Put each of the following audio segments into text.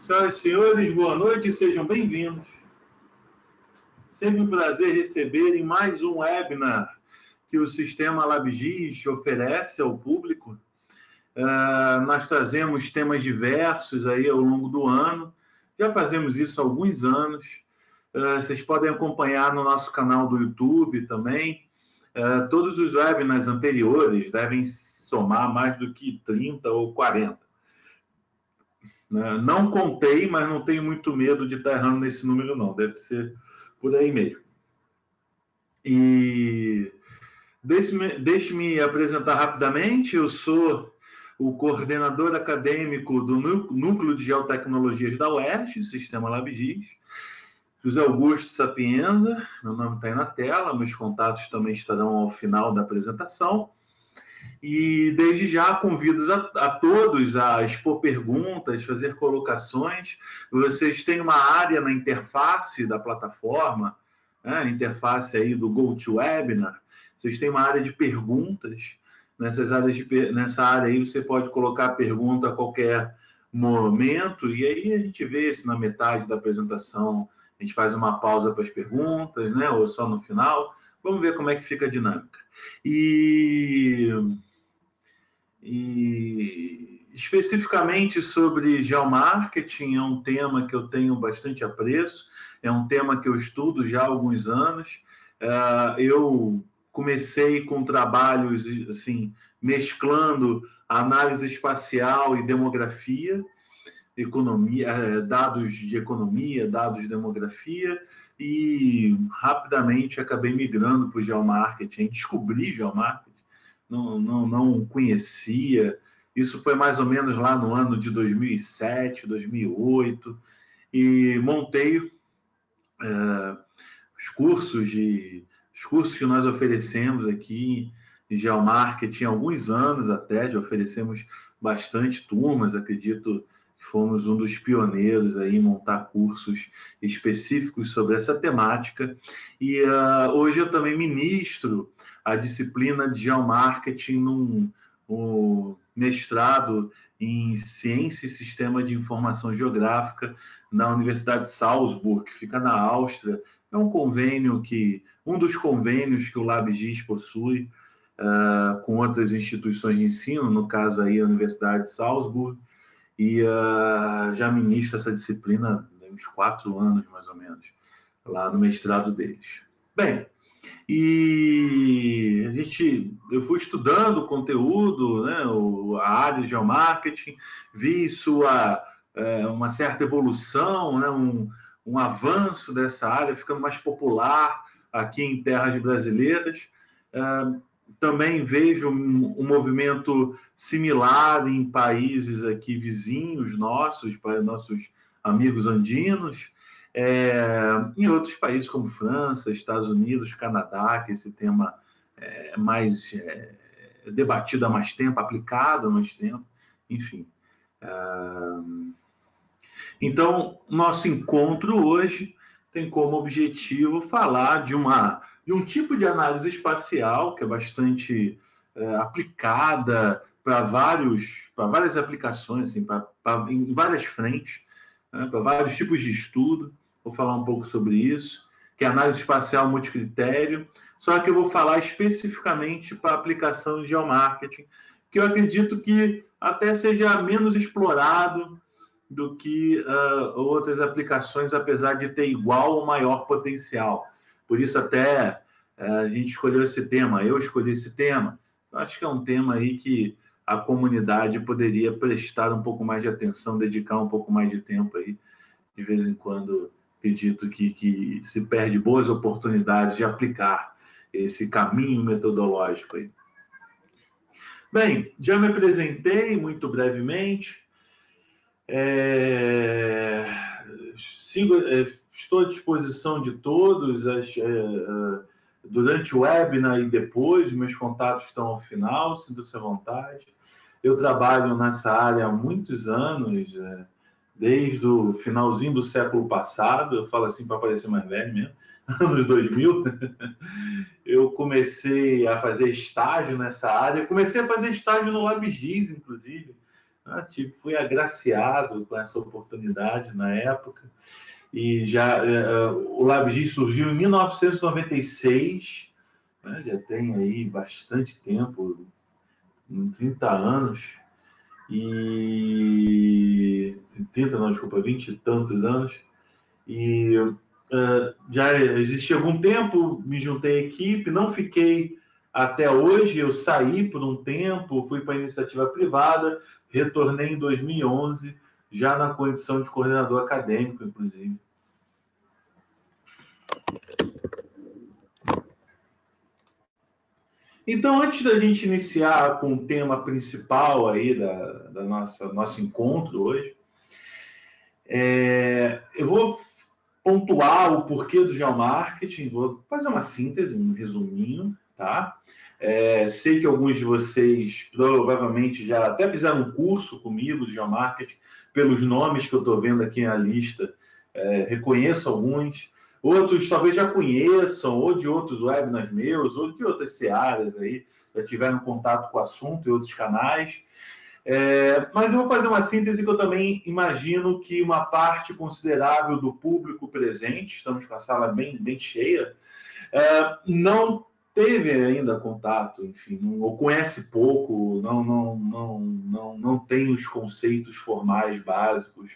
Senhoras e senhores, boa noite e sejam bem-vindos. Sempre um prazer receber em mais um webinar que o Sistema LabGIS oferece ao público. Nós trazemos temas diversos aí ao longo do ano. Já fazemos isso há alguns anos. Vocês podem acompanhar no nosso canal do YouTube também. Todos os webinars anteriores devem somar mais do que 30 ou 40. Não contei, mas não tenho muito medo de estar errando nesse número, não. Deve ser por aí mesmo. E deixe-me apresentar rapidamente. Eu sou o coordenador acadêmico do Núcleo de Geotecnologias da UERJ, Sistema LabGIS, José Augusto Sapienza. Meu nome está aí na tela, meus contatos também estarão ao final da apresentação. E desde já convido a todos a expor perguntas, fazer colocações. Vocês têm uma área na interface da plataforma, né? Interface aí do GoToWebinar. Vocês têm uma área de perguntas. Nessa área aí você pode colocar a pergunta a qualquer momento, e aí a gente vê se na metade da apresentação a gente faz uma pausa para as perguntas, né? Ou só no final. Vamos ver como é que fica a dinâmica. E especificamente sobre geomarketing, é um tema que eu tenho bastante apreço, é um tema que eu estudo já há alguns anos. Eu comecei com trabalhos assim, mesclando análise espacial e demografia, dados de economia, dados de demografia, e rapidamente acabei migrando para o geomarketing, descobri geomarketing. Não conhecia. Isso foi mais ou menos lá no ano de 2007, 2008, e montei os cursos que nós oferecemos aqui em geomarketing há alguns anos até, já oferecemos bastante turmas, acredito que fomos um dos pioneiros aí em montar cursos específicos sobre essa temática, e hoje eu também ministro a disciplina de geomarketing num mestrado em Ciência e Sistema de Informação Geográfica na Universidade de Salzburg, que fica na Áustria. É um dos convênios que o LabGIS possui com outras instituições de ensino, no caso aí a Universidade de Salzburg, e já ministro essa disciplina há uns 4 anos, mais ou menos, lá no mestrado deles. Bem, e eu fui estudando o conteúdo, né, a área de geomarketing, vi uma certa evolução, né, um avanço dessa área, ficando mais popular aqui em terras brasileiras. Também vejo um movimento similar em países aqui vizinhos nossos, para nossos amigos andinos, em outros países como França, Estados Unidos, Canadá, que esse tema é mais debatido há mais tempo, aplicado há mais tempo, enfim. Então, nosso encontro hoje tem como objetivo falar de um tipo de análise espacial que é bastante aplicada para várias aplicações, assim, em várias frentes, né, para vários tipos de estudo. Vou falar um pouco sobre isso, que é análise espacial multicritério, só que eu vou falar especificamente para a aplicação de geomarketing, que eu acredito que até seja menos explorado do que outras aplicações, apesar de ter igual ou maior potencial. Por isso até a gente escolheu esse tema, eu escolhi esse tema. Eu acho que é um tema aí que a comunidade poderia prestar um pouco mais de atenção, dedicar um pouco mais de tempo aí. De vez em quando, acredito que se perde boas oportunidades de aplicar esse caminho metodológico aí. Bem, já me apresentei muito brevemente. Estou à disposição de todos durante o webinar e depois. Meus contatos estão ao final, sinta-se à vontade. Eu trabalho nessa área há muitos anos, desde o finalzinho do século passado, eu falo assim para parecer mais velho mesmo, anos 2000. Eu comecei a fazer estágio nessa área, comecei a fazer estágio no LabGIS, inclusive, Fui agraciado com essa oportunidade na época. E já o LabGIS surgiu em 1996, né? Já tem aí bastante tempo, 30 anos, e 30 não, desculpa, 20 e tantos anos, e já existia algum tempo, me juntei à equipe, não fiquei até hoje, eu saí por um tempo, fui para a iniciativa privada, retornei em 2011, já na condição de coordenador acadêmico, inclusive. Então, antes da gente iniciar com o tema principal aí da nosso encontro hoje, eu vou pontuar o porquê do geomarketing, vou fazer uma síntese, um resuminho, tá? Sei que alguns de vocês provavelmente já até fizeram um curso comigo de geomarketing, pelos nomes que eu estou vendo aqui na lista, reconheço alguns, outros talvez já conheçam, ou de outros webinars meus, ou de outras searas aí, já tiveram contato com o assunto em outros canais. Mas eu vou fazer uma síntese que eu também imagino que uma parte considerável do público presente, estamos com a sala bem cheia, não teve ainda contato, enfim, ou conhece pouco, não tem os conceitos formais básicos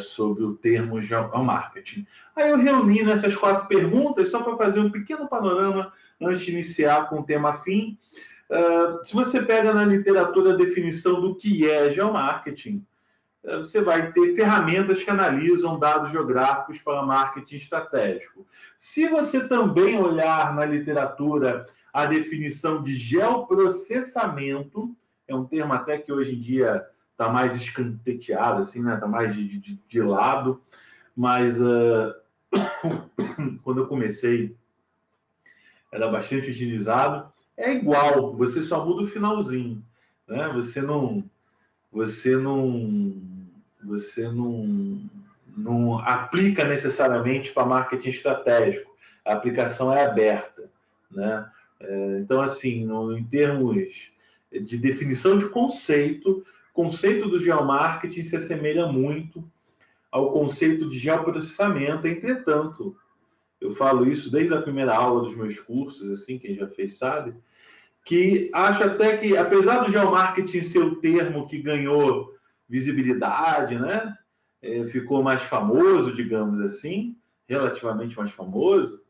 sobre o termo geomarketing. Aí eu reuni nessas 4 perguntas só para fazer um pequeno panorama antes de iniciar com o tema fim. Se você pega na literatura a definição do que é geomarketing, você vai ter ferramentas que analisam dados geográficos para marketing estratégico. Se você também olhar na literatura a definição de geoprocessamento, é um termo até que hoje em dia está mais escanteado, assim, né? Está mais de lado, mas quando eu comecei era bastante utilizado. É igual, você só muda o finalzinho, né? Você não aplica necessariamente para marketing estratégico. A aplicação é aberta, né? Então, assim, em termos de definição de conceito, o conceito do geomarketing se assemelha muito ao conceito de geoprocessamento. Entretanto, eu falo isso desde a primeira aula dos meus cursos, assim, quem já fez sabe, que acho até que, apesar do geomarketing ser o termo que ganhou visibilidade, né? Ficou mais famoso, digamos assim, relativamente mais famoso,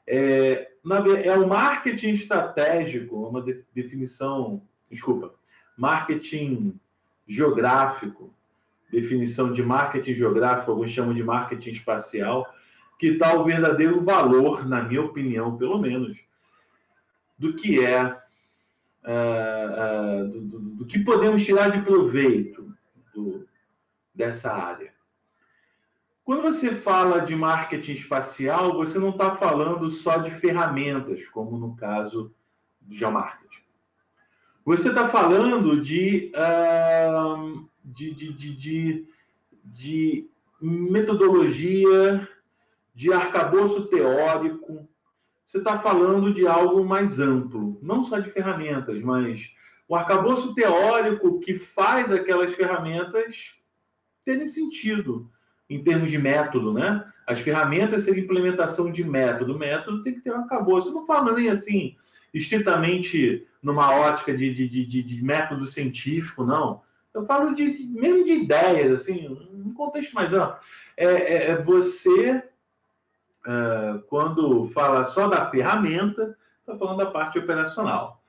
é o marketing estratégico, uma definição, desculpa, marketing geográfico, definição de marketing geográfico, alguns chamam de marketing espacial, que está o verdadeiro valor, na minha opinião, pelo menos, do que é do que podemos tirar de proveito dessa área. Quando você fala de marketing espacial, você não está falando só de ferramentas, como no caso do geomarketing. Você está falando de metodologia, de arcabouço teórico. Você está falando de algo mais amplo, não só de ferramentas, mas o arcabouço teórico que faz aquelas ferramentas terem sentido em termos de método, né? As ferramentas serem implementação de método. O método tem que ter um arcabouço. Eu não falo nem assim, estritamente numa ótica de método científico, não. Eu falo mesmo de ideias, assim, num contexto mais amplo. Você quando fala só da ferramenta, está falando da parte operacional.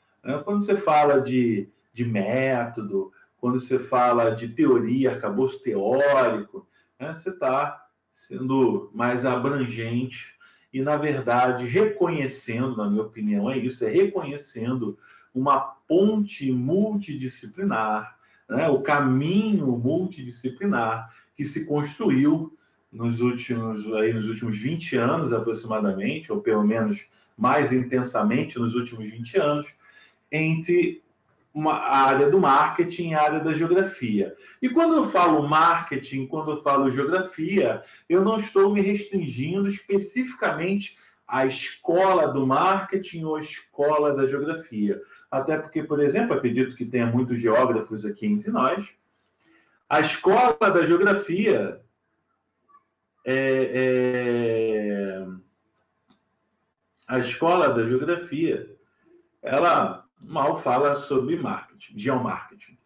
Quando você fala de método, quando você fala de teoria, arcabouço teórico, você está sendo mais abrangente e, na verdade, reconhecendo, na minha opinião, é isso, é reconhecendo uma ponte multidisciplinar, o caminho multidisciplinar que se construiu nos últimos 20 anos aproximadamente, ou pelo menos mais intensamente nos últimos 20 anos, entre a área do marketing e a área da geografia. E quando eu falo marketing, quando eu falo geografia, eu não estou me restringindo especificamente à escola do marketing ou à escola da geografia. até porque, por exemplo, acredito que tenha muitos geógrafos aqui entre nós, a escola da geografia a escola da geografia, ela mal fala sobre marketing, geomarketing,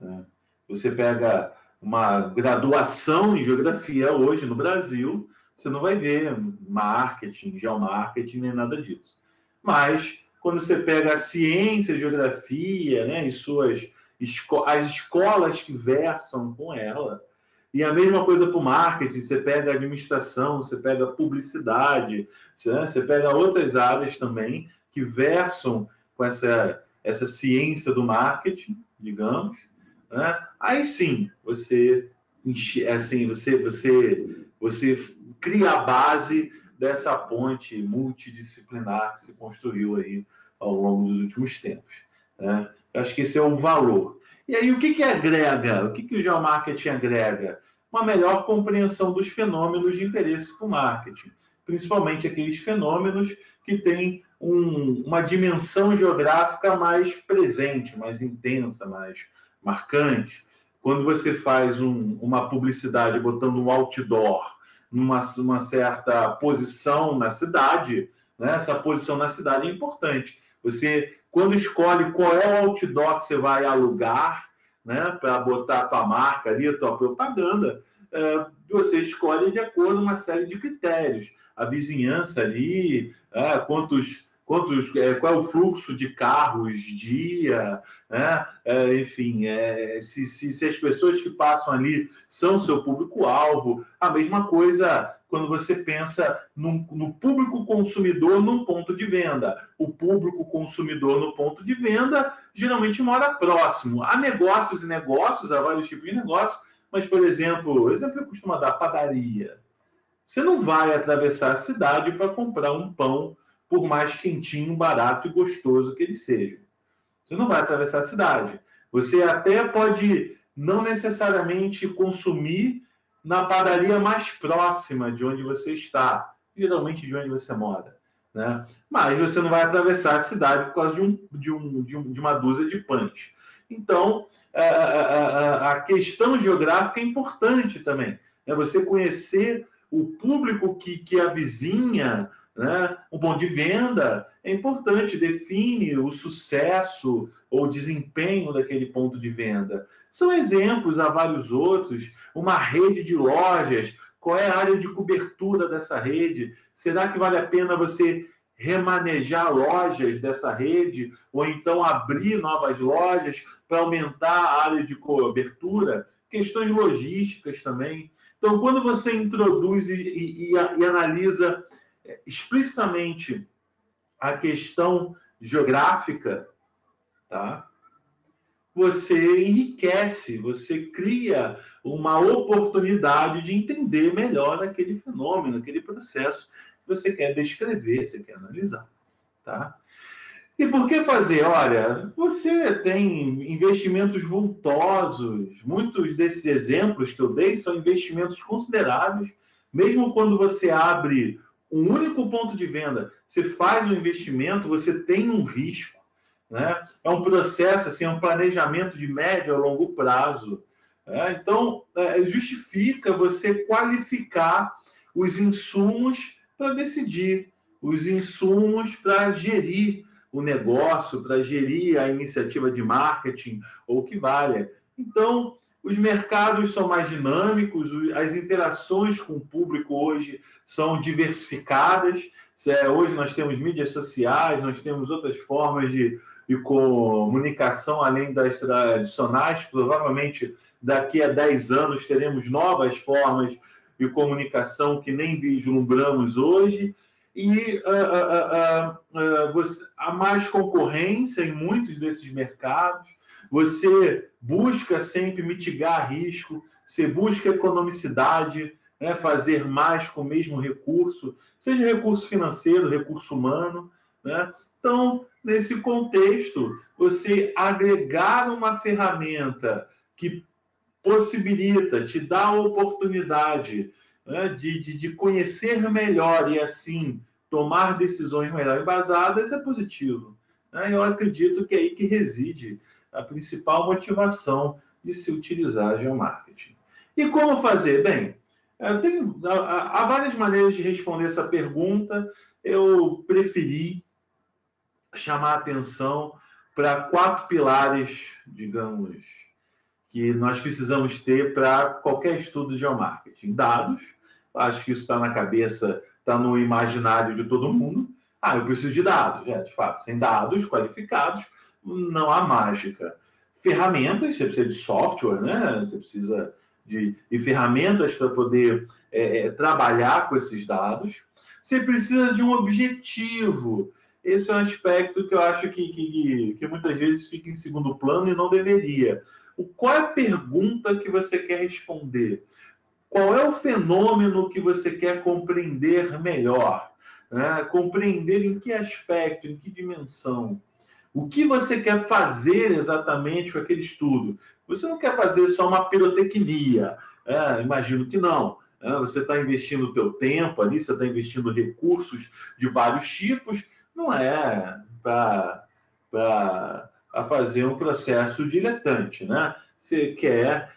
né? Você pega uma graduação em geografia hoje no Brasil, você não vai ver marketing, geomarketing, nem nada disso. Mas, quando você pega a ciência, a geografia, né, e as escolas que versam com ela, e a mesma coisa para o marketing, você pega a administração, você pega a publicidade, você pega outras áreas também que versam com essa ciência do marketing, digamos, né? Aí sim, você cria a base dessa ponte multidisciplinar que se construiu aí ao longo dos últimos tempos, né? Eu acho que esse é o valor. E aí, o que agrega? O que o geomarketing agrega? Uma melhor compreensão dos fenômenos de interesse para o marketing, principalmente aqueles fenômenos que têm uma dimensão geográfica mais presente, mais intensa, mais marcante. Quando você faz uma publicidade botando um outdoor numa certa posição na cidade, né? Essa posição na cidade é importante. Você, quando escolhe qual é o outdoor que você vai alugar, né, para botar a tua marca ali, a tua propaganda, você escolhe de acordo com uma série de critérios. A vizinhança ali, qual é o fluxo de carros dia, né? Enfim, se as pessoas que passam ali são seu público-alvo. A mesma coisa quando você pensa no público consumidor num ponto de venda. O público consumidor no ponto de venda geralmente mora próximo. Há negócios e negócios, há vários tipos de negócios, mas, por exemplo, eu costumo dar padaria. Você não vai atravessar a cidade para comprar um pão, por mais quentinho, barato e gostoso que ele seja. Você não vai atravessar a cidade. Você até pode não necessariamente consumir na padaria mais próxima de onde você está, geralmente de onde você mora, né? Mas você não vai atravessar a cidade por causa de uma dúzia de pães. Então, a questão geográfica é importante também, né? Você conhecer o público que avizinha, né? O ponto de venda é importante, define o sucesso ou desempenho daquele ponto de venda. São exemplos, há vários outros. Uma rede de lojas, qual é a área de cobertura dessa rede? Será que vale a pena você remanejar lojas dessa rede ou então abrir novas lojas para aumentar a área de cobertura? Questões logísticas também. Então, quando você introduz e analisa explicitamente a questão geográfica, tá? Você enriquece, você cria uma oportunidade de entender melhor aquele fenômeno, aquele processo que você quer descrever, você quer analisar, tá? E por que fazer? Olha, você tem investimentos vultosos. Muitos desses exemplos que eu dei são investimentos consideráveis. Mesmo quando você abre um único ponto de venda, você faz um investimento, você tem um risco, né? É um processo, assim, é um planejamento de médio a longo prazo. Então, justifica você qualificar os insumos para decidir, os insumos para gerir o negócio, para gerir a iniciativa de marketing ou o que valha. Então, os mercados são mais dinâmicos, as interações com o público hoje são diversificadas. Hoje nós temos mídias sociais, nós temos outras formas de comunicação além das tradicionais. Provavelmente daqui a 10 anos teremos novas formas de comunicação que nem vislumbramos hoje. E há mais concorrência em muitos desses mercados. Você busca sempre mitigar risco, você busca economicidade, né, fazer mais com o mesmo recurso, seja recurso financeiro, recurso humano, né? Então, nesse contexto, você agregar uma ferramenta que possibilita, te dá a oportunidade, né, de conhecer melhor e, assim, tomar decisões melhor embasadas é positivo. né? Eu acredito que é aí que reside a principal motivação de se utilizar geomarketing. E como fazer? Bem, há várias maneiras de responder essa pergunta. Eu preferi chamar a atenção para 4 pilares, digamos, que nós precisamos ter para qualquer estudo de geomarketing. Dados, acho que isso está na cabeça, está no imaginário de todo mundo. Eu preciso de dados. De fato, sem dados qualificados, não há mágica. Ferramentas, você precisa de software, né? Você precisa de ferramentas para poder trabalhar com esses dados. Você precisa de um objetivo. Esse é um aspecto que eu acho que muitas vezes fica em segundo plano e não deveria. Qual é a pergunta que você quer responder? Qual é o fenômeno que você quer compreender melhor? Né? Compreender em que aspecto, em que dimensão? O que você quer fazer exatamente com aquele estudo? Você não quer fazer só uma pirotecnia, imagino que não. Você está investindo o teu tempo ali, você está investindo recursos de vários tipos, não é para fazer um processo diletante, né? Você quer,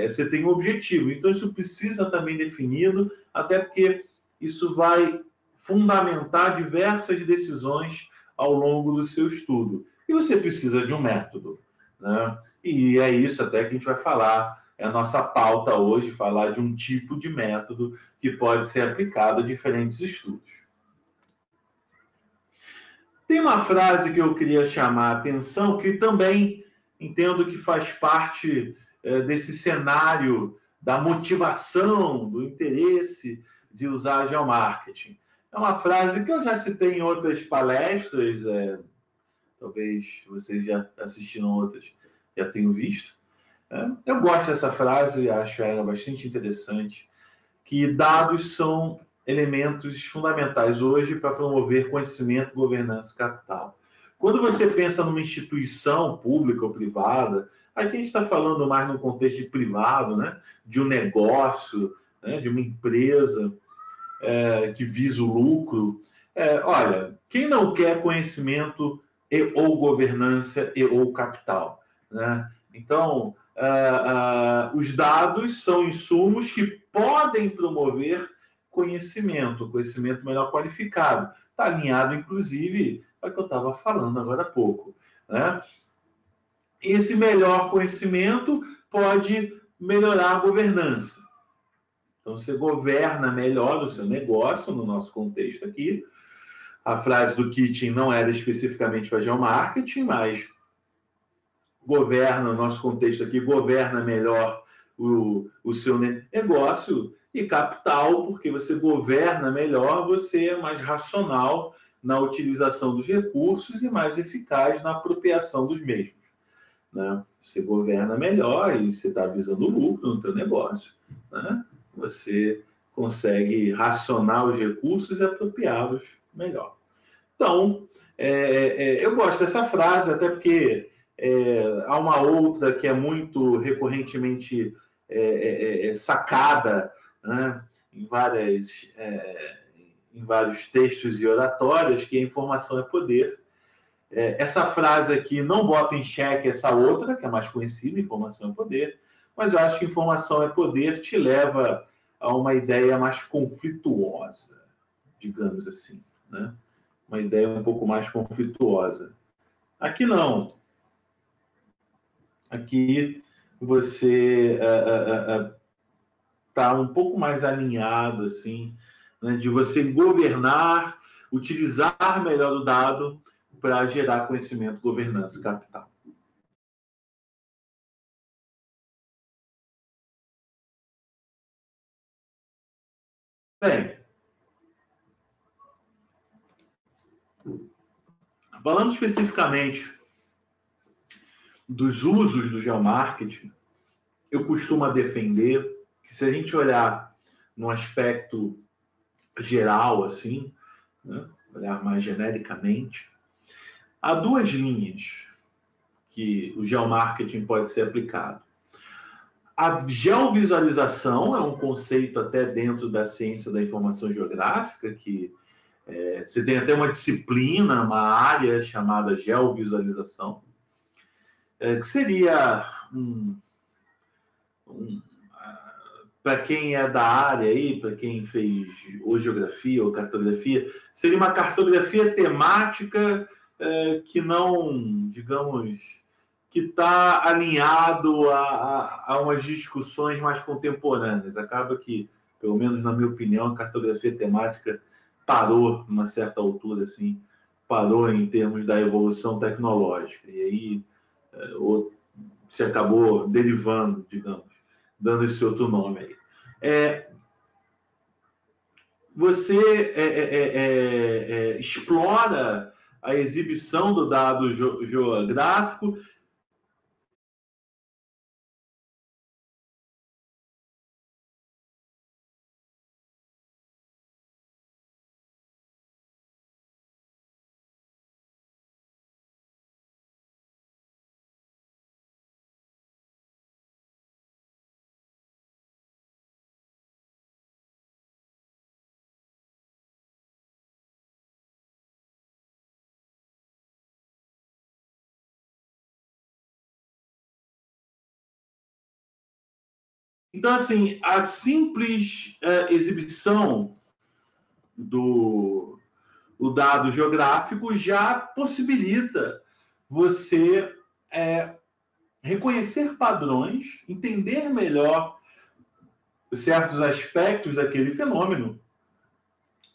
você tem um objetivo, então isso precisa também definido, até porque isso vai fundamentar diversas decisões ao longo do seu estudo. E você precisa de um método, né? E é isso até que a gente vai falar, é a nossa pauta hoje, falar de um tipo de método que pode ser aplicado a diferentes estudos. Tem uma frase que eu queria chamar a atenção, que também entendo que faz parte desse cenário da motivação, do interesse de usar geomarketing. É uma frase que eu já citei em outras palestras, talvez vocês já assistiram outras, já tenham visto. Eu gosto dessa frase, acho ela bastante interessante, que dados são elementos fundamentais hoje para promover conhecimento, governança e capital. Quando você pensa numa instituição pública ou privada, aqui a gente está falando mais no contexto de privado, né? De um negócio, né? De uma empresa que visa o lucro. Olha, quem não quer conhecimento e ou governança e ou capital, né? Então, os dados são insumos que podem promover conhecimento melhor qualificado. Está alinhado, inclusive, ao que eu estava falando agora há pouco, né? Esse melhor conhecimento pode melhorar a governança. Então, você governa melhor o seu negócio, no nosso contexto aqui. A frase do Keating não era especificamente para geomarketing, mas governa, no nosso contexto aqui, governa melhor o seu negócio, e capital, porque você governa melhor, você é mais racional na utilização dos recursos e mais eficaz na apropriação dos mesmos, né? Você governa melhor e você está visando lucro no teu negócio, né? Você consegue racionar os recursos e apropriá-los melhor. Então, eu gosto dessa frase, até porque há uma outra que é muito recorrentemente sacada, né, em vários textos e oratórias, que a informação é poder. Essa frase aqui não bota em xeque essa outra, que é mais conhecida, informação é poder, mas eu acho que informação é poder te leva a uma ideia mais conflituosa, digamos assim, né? Uma ideia um pouco mais conflituosa. Aqui não. Aqui você está um pouco mais alinhado, assim, né, de você governar, utilizar melhor o dado para gerar conhecimento, governança e capital. Bem, falando especificamente dos usos do geomarketing, eu costumo defender que, se a gente olhar no aspecto geral, assim, né, olhar mais genericamente, há 2 linhas que o geomarketing pode ser aplicado. A geovisualização é um conceito até dentro da ciência da informação geográfica, que Você tem até uma disciplina, uma área chamada geovisualização, que seria para quem é da área aí, para quem fez ou geografia ou cartografia, seria uma cartografia temática que não, digamos, que está alinhado a umas discussões mais contemporâneas. Acaba que, pelo menos na minha opinião, a cartografia temática parou, numa certa altura, assim, parou em termos da evolução tecnológica. E aí se acabou derivando, digamos, dando esse outro nome aí. Você explora a exibição do dado geográfico. Então, assim, a simples exibição do dado geográfico já possibilita você reconhecer padrões, entender melhor certos aspectos daquele fenômeno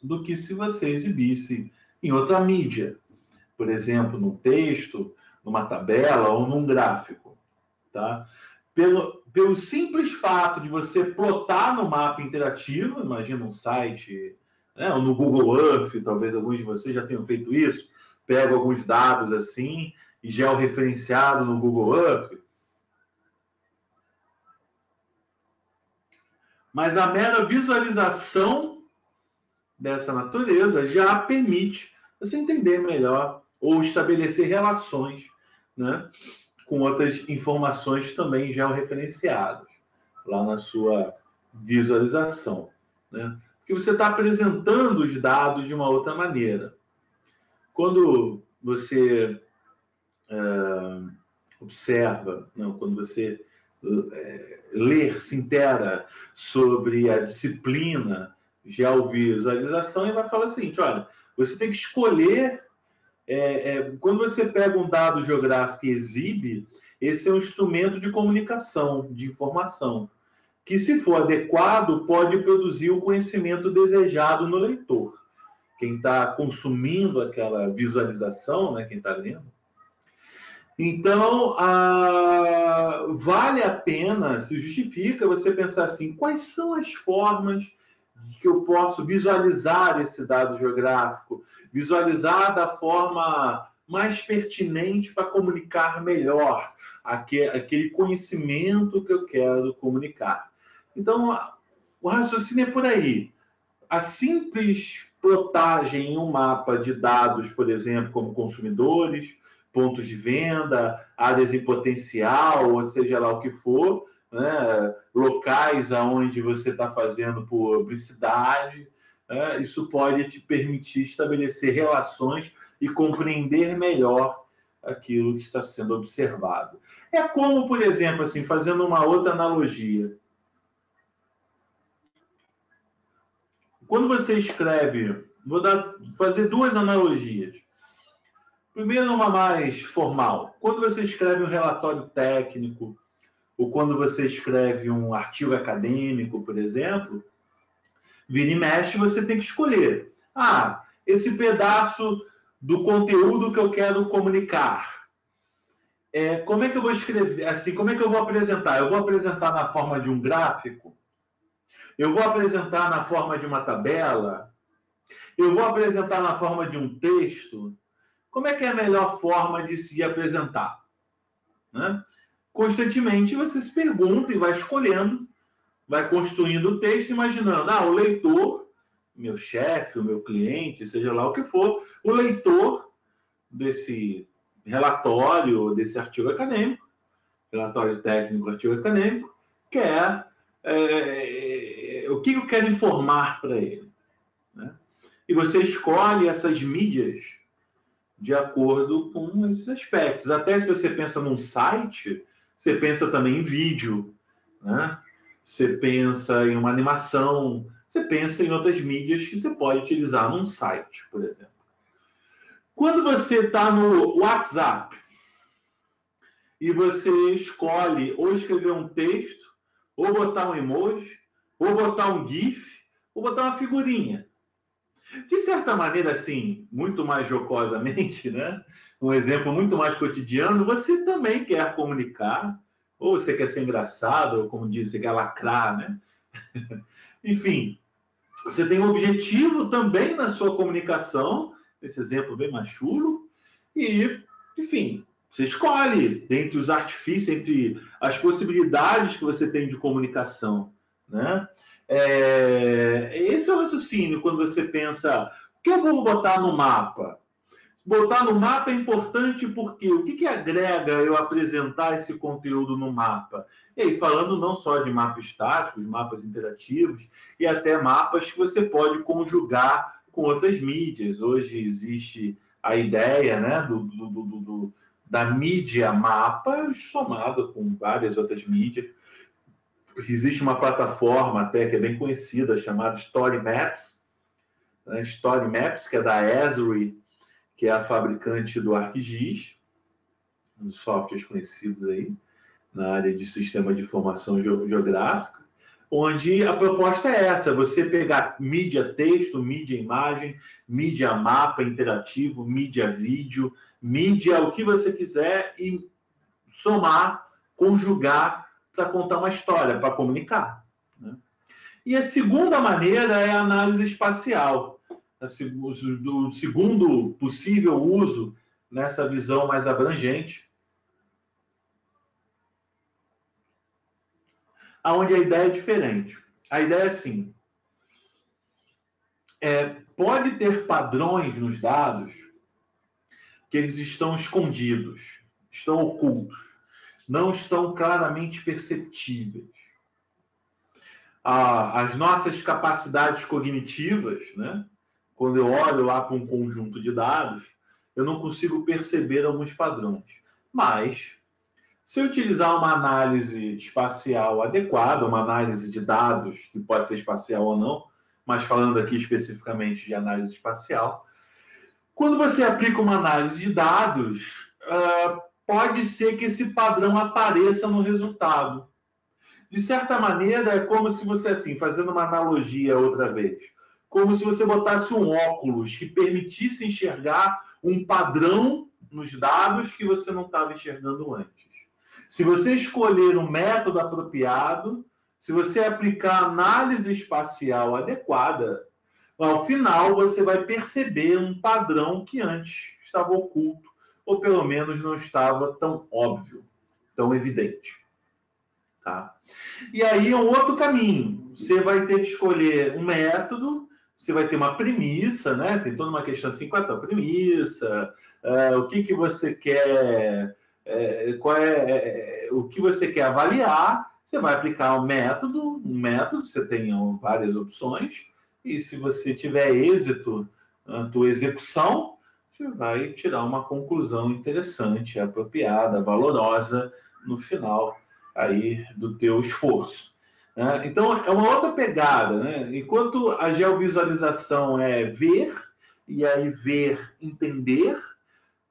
do que se você exibisse em outra mídia, por exemplo, num texto, numa tabela ou num gráfico, tá? Pelo simples fato de você plotar no mapa interativo, imagina um site, né, ou no Google Earth, talvez alguns de vocês já tenham feito isso, pega alguns dados assim e georreferenciado no Google Earth. Mas a mera visualização dessa natureza já permite você entender melhor ou estabelecer relações, né, com outras informações também georreferenciadas lá na sua visualização, né? Porque você está apresentando os dados de uma outra maneira. Quando você observa, não, quando você lê, se intera sobre a disciplina geovisualização, e vai falar o seguinte: olha, você tem que escolher. Quando você pega um dado geográfico e exibe, esse é um instrumento de comunicação, de informação, que, se for adequado, pode produzir o conhecimento desejado no leitor. Quem está consumindo aquela visualização, né, quem está lendo. Então, vale a pena, se justifica você pensar assim: quais são as formas que eu posso visualizar esse dado geográfico, visualizar da forma mais pertinente para comunicar melhor aquele conhecimento que eu quero comunicar. Então, o raciocínio é por aí. A simples plotagem em um mapa de dados, por exemplo, como consumidores, pontos de venda, áreas em potencial, ou seja lá o que for, né, locais aonde você está fazendo publicidade, né, isso pode te permitir estabelecer relações e compreender melhor aquilo que está sendo observado. É como, por exemplo, assim, fazendo uma outra analogia. Quando você escreve, fazer duas analogias. Primeiro, uma mais formal. Quando você escreve um relatório técnico, ou quando você escreve um artigo acadêmico, por exemplo, vira e mexe, você tem que escolher. Esse pedaço do conteúdo que eu quero comunicar. Como é que eu vou escrever? Assim, como é que eu vou apresentar? Eu vou apresentar na forma de um gráfico? Eu vou apresentar na forma de uma tabela? Eu vou apresentar na forma de um texto? Como é que é a melhor forma de se apresentar? Né? Constantemente você se pergunta e vai escolhendo, vai construindo o texto, imaginando, o leitor, meu chefe, o meu cliente, seja lá o que for, o leitor desse relatório, desse artigo acadêmico, relatório técnico, artigo acadêmico, quer o que eu quero informar para ele. Né? E você escolhe essas mídias de acordo com esses aspectos. Até se você pensa num site, você pensa também em vídeo, né? Você pensa em uma animação, você pensa em outras mídias que você pode utilizar num site, por exemplo. Quando você está no WhatsApp e você escolhe ou escrever um texto, ou botar um emoji, ou botar um GIF, ou botar uma figurinha. De certa maneira, assim, muito mais jocosamente, né? Um exemplo muito mais cotidiano, você também quer comunicar, ou você quer ser engraçado, ou como diz, você quer lacrar, né? Enfim, você tem um objetivo também na sua comunicação, esse exemplo bem mais chulo, e, enfim, você escolhe entre os artifícios, entre as possibilidades que você tem de comunicação, né? Esse é o raciocínio quando você pensa, o que eu vou botar no mapa? Botar no mapa é importante porque o que agrega eu apresentar esse conteúdo no mapa? E aí, falando não só de mapas estáticos, mapas interativos, e até mapas que você pode conjugar com outras mídias. Hoje existe a ideia, né, da mídia mapa somada com várias outras mídias. Existe uma plataforma até que é bem conhecida, chamada Story Maps, né? Story Maps, que é da Esri, que é a fabricante do ArcGIS, um dos softwares conhecidos aí, na área de sistema de informação geográfica, onde a proposta é essa, você pegar mídia texto, mídia imagem, mídia mapa interativo, mídia vídeo, mídia o que você quiser e somar, conjugar para contar uma história, para comunicar, né? E a segunda maneira é a análise espacial. O segundo possível uso nessa visão mais abrangente, onde a ideia é diferente. A ideia é assim, pode ter padrões nos dados que eles estão escondidos, estão ocultos, não estão claramente perceptíveis. As nossas capacidades cognitivas, né? Quando eu olho lá para um conjunto de dados, eu não consigo perceber alguns padrões. Mas, se eu utilizar uma análise espacial adequada, uma análise de dados, que pode ser espacial ou não, mas falando aqui especificamente de análise espacial, quando você aplica uma análise de dados, pode ser que esse padrão apareça no resultado. De certa maneira, é como se você, assim, fazendo uma analogia outra vez, como se você botasse um óculos que permitisse enxergar um padrão nos dados que você não estava enxergando antes. Se você escolher um método apropriado, se você aplicar análise espacial adequada, ao final você vai perceber um padrão que antes estava oculto, ou pelo menos não estava tão óbvio, tão evidente. Tá? E aí é um outro caminho. Você vai ter que escolher um método, você vai ter uma premissa, né? Tem toda uma questão assim, qual é a tua premissa, o que você quer, o que você quer avaliar, você vai aplicar um método, você tem várias opções, e se você tiver êxito na tua execução, você vai tirar uma conclusão interessante, apropriada, valorosa no final aí do teu esforço, né? Então, é uma outra pegada, né? Enquanto a geovisualização é ver, e aí ver, entender,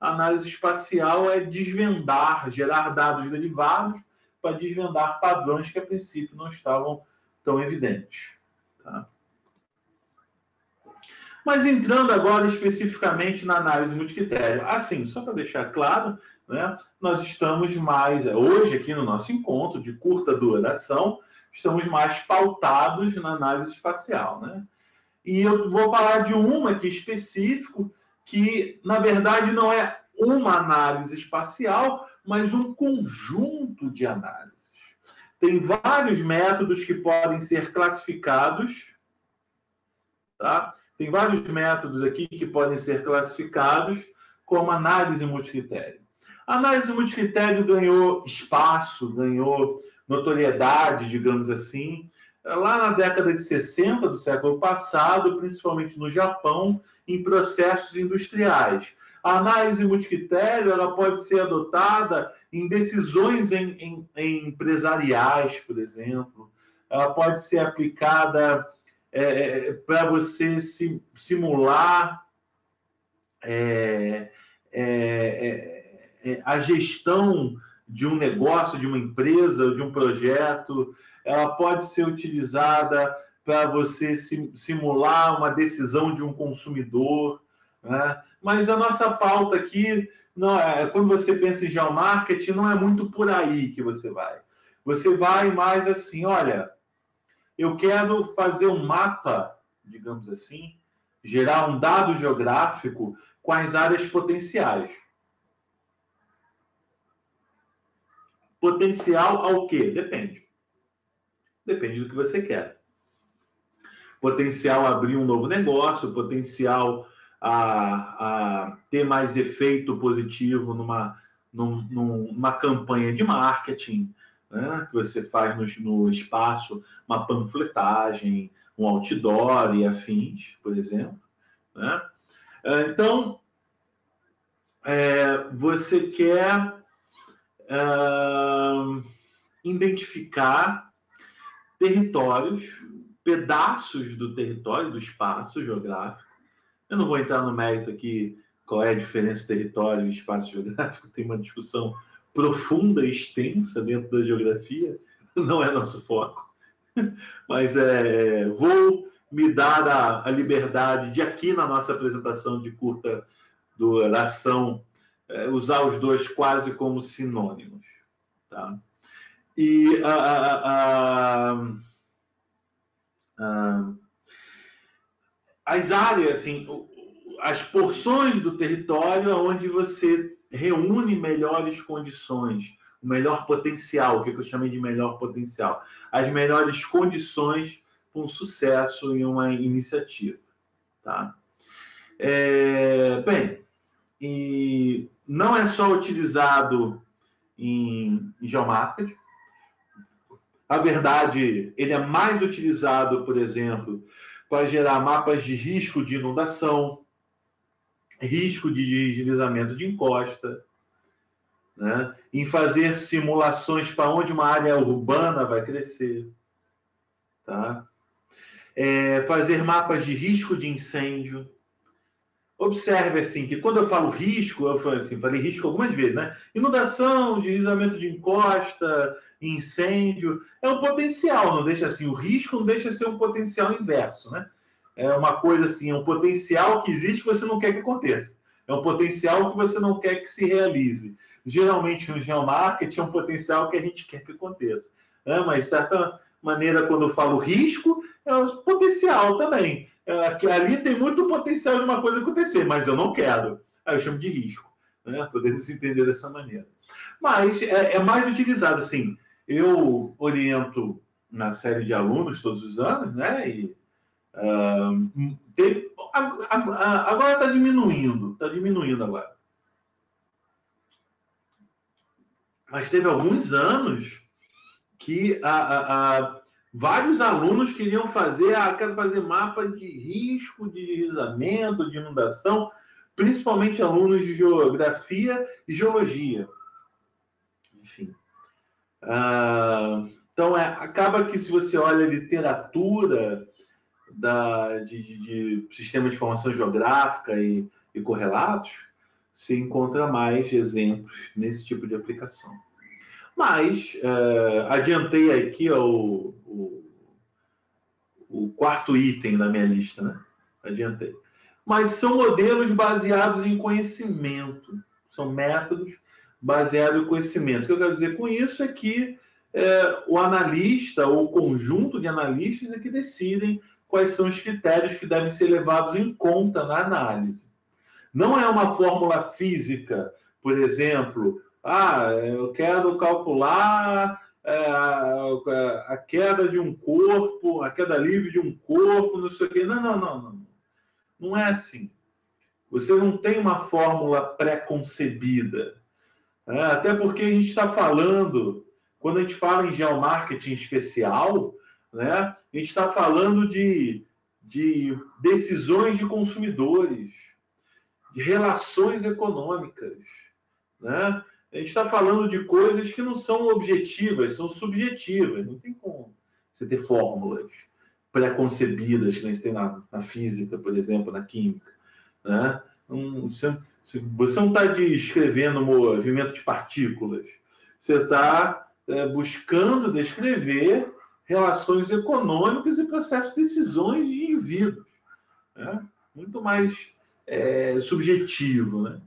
a análise espacial é desvendar, gerar dados derivados para desvendar padrões que a princípio não estavam tão evidentes. Tá? Mas entrando agora especificamente na análise multicritério, assim, só para deixar claro, né, nós estamos mais, hoje aqui no nosso encontro de curta duração, estamos mais pautados na análise espacial, né? E eu vou falar de uma aqui específico, que na verdade não é uma análise espacial, mas um conjunto de análises. Tem vários métodos que podem ser classificados, tá? Tem vários métodos aqui que podem ser classificados como análise multicritério. A análise multicritério ganhou espaço, ganhou notoriedade, digamos assim, lá na década de 60 do século passado, principalmente no Japão, em processos industriais. A análise multicritério ela pode ser adotada em decisões empresariais, por exemplo. Ela pode ser aplicada para você simular a gestão de um negócio, de uma empresa, de um projeto. Ela pode ser utilizada para você simular uma decisão de um consumidor, né? Mas a nossa pauta aqui, não quando você pensa em geomarketing, não é muito por aí que você vai. Você vai mais assim, olha, eu quero fazer um mapa, digamos assim, gerar um dado geográfico com as áreas potenciais. Potencial ao quê? Depende. Depende do que você quer. Potencial a abrir um novo negócio, potencial a ter mais efeito positivo numa campanha de marketing, né, que você faz no espaço, uma panfletagem, um outdoor e afins, por exemplo. Né? Então, você quer identificar territórios, pedaços do território, do espaço geográfico. Eu não vou entrar no mérito aqui qual é a diferença entre território e espaço geográfico, tem uma discussão profunda e extensa dentro da geografia, não é nosso foco. Mas vou me dar a liberdade de aqui na nossa apresentação de curta duração usar os dois quase como sinônimos. Tá? E as áreas, assim, as porções do território onde você reúne melhores condições, o melhor potencial, o que eu chamei de melhor potencial, as melhores condições para um sucesso em uma iniciativa. Tá? Bem, e não é só utilizado em geomarketing. Na verdade, ele é mais utilizado, por exemplo, para gerar mapas de risco de inundação, risco de deslizamento de encosta, né? Em fazer simulações para onde uma área urbana vai crescer, tá? Fazer mapas de risco de incêndio. Observe assim que quando eu falo risco, eu falei risco algumas vezes, né? Inundação, deslizamento de encosta, incêndio, é um potencial, não deixa assim, o risco não deixa de ser um potencial inverso, né? É uma coisa assim, é um potencial que existe que você não quer que aconteça. É um potencial que você não quer que se realize. Geralmente no geomarketing é um potencial que a gente quer que aconteça. Né? Mas de certa maneira, quando eu falo risco, é um potencial também. Que ali tem muito potencial de uma coisa acontecer, mas eu não quero. Aí eu chamo de risco. Né? Podemos entender dessa maneira. Mas é mais utilizado, assim. Eu oriento na série de alunos todos os anos, né? E, agora está diminuindo agora. Mas teve alguns anos que vários alunos queriam quero fazer mapa de risco de deslizamento, de inundação, principalmente alunos de geografia e geologia. Enfim. Então, acaba que se você olha a literatura de sistema de informação geográfica e correlatos, se encontra mais exemplos nesse tipo de aplicação. Mas, adiantei aqui o quarto item da minha lista, né? Adiantei. Mas são modelos baseados em conhecimento, são métodos baseados em conhecimento. O que eu quero dizer com isso é que o analista ou o conjunto de analistas é que decidem quais são os critérios que devem ser levados em conta na análise. Não é uma fórmula física, por exemplo, eu quero calcular a queda de um corpo, a queda livre de um corpo, não sei o quê. Não. Não é assim. Você não tem uma fórmula pré-concebida. Até porque a gente está falando, quando a gente fala em geomarketing especial, né? A gente está falando de decisões de consumidores, de relações econômicas, né? A gente está falando de coisas que não são objetivas, são subjetivas. Não tem como você ter fórmulas pré-concebidas, que nem você tem na física, por exemplo, na química, né? Você não está descrevendo o movimento de partículas, você está buscando descrever relações econômicas e processos de decisões de indivíduos, né? Muito mais subjetivo, né?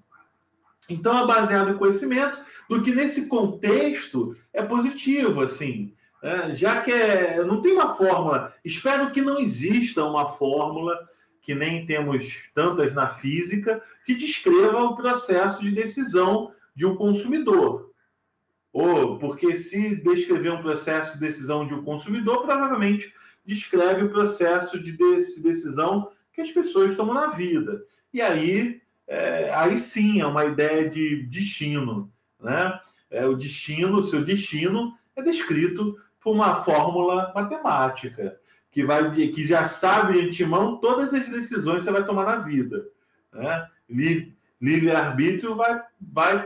Então, é baseado em conhecimento, do que nesse contexto é positivo, assim, já que não tem uma fórmula. Espero que não exista uma fórmula, que nem temos tantas na física, que descreva o processo de decisão de um consumidor. Ou porque se descrever um processo de decisão de um consumidor, provavelmente descreve o processo de decisão que as pessoas tomam na vida. E aí sim é uma ideia de destino, né? O destino, o seu destino é descrito por uma fórmula matemática que já sabe de antemão todas as decisões que você vai tomar na vida, né? Livre-arbítrio vai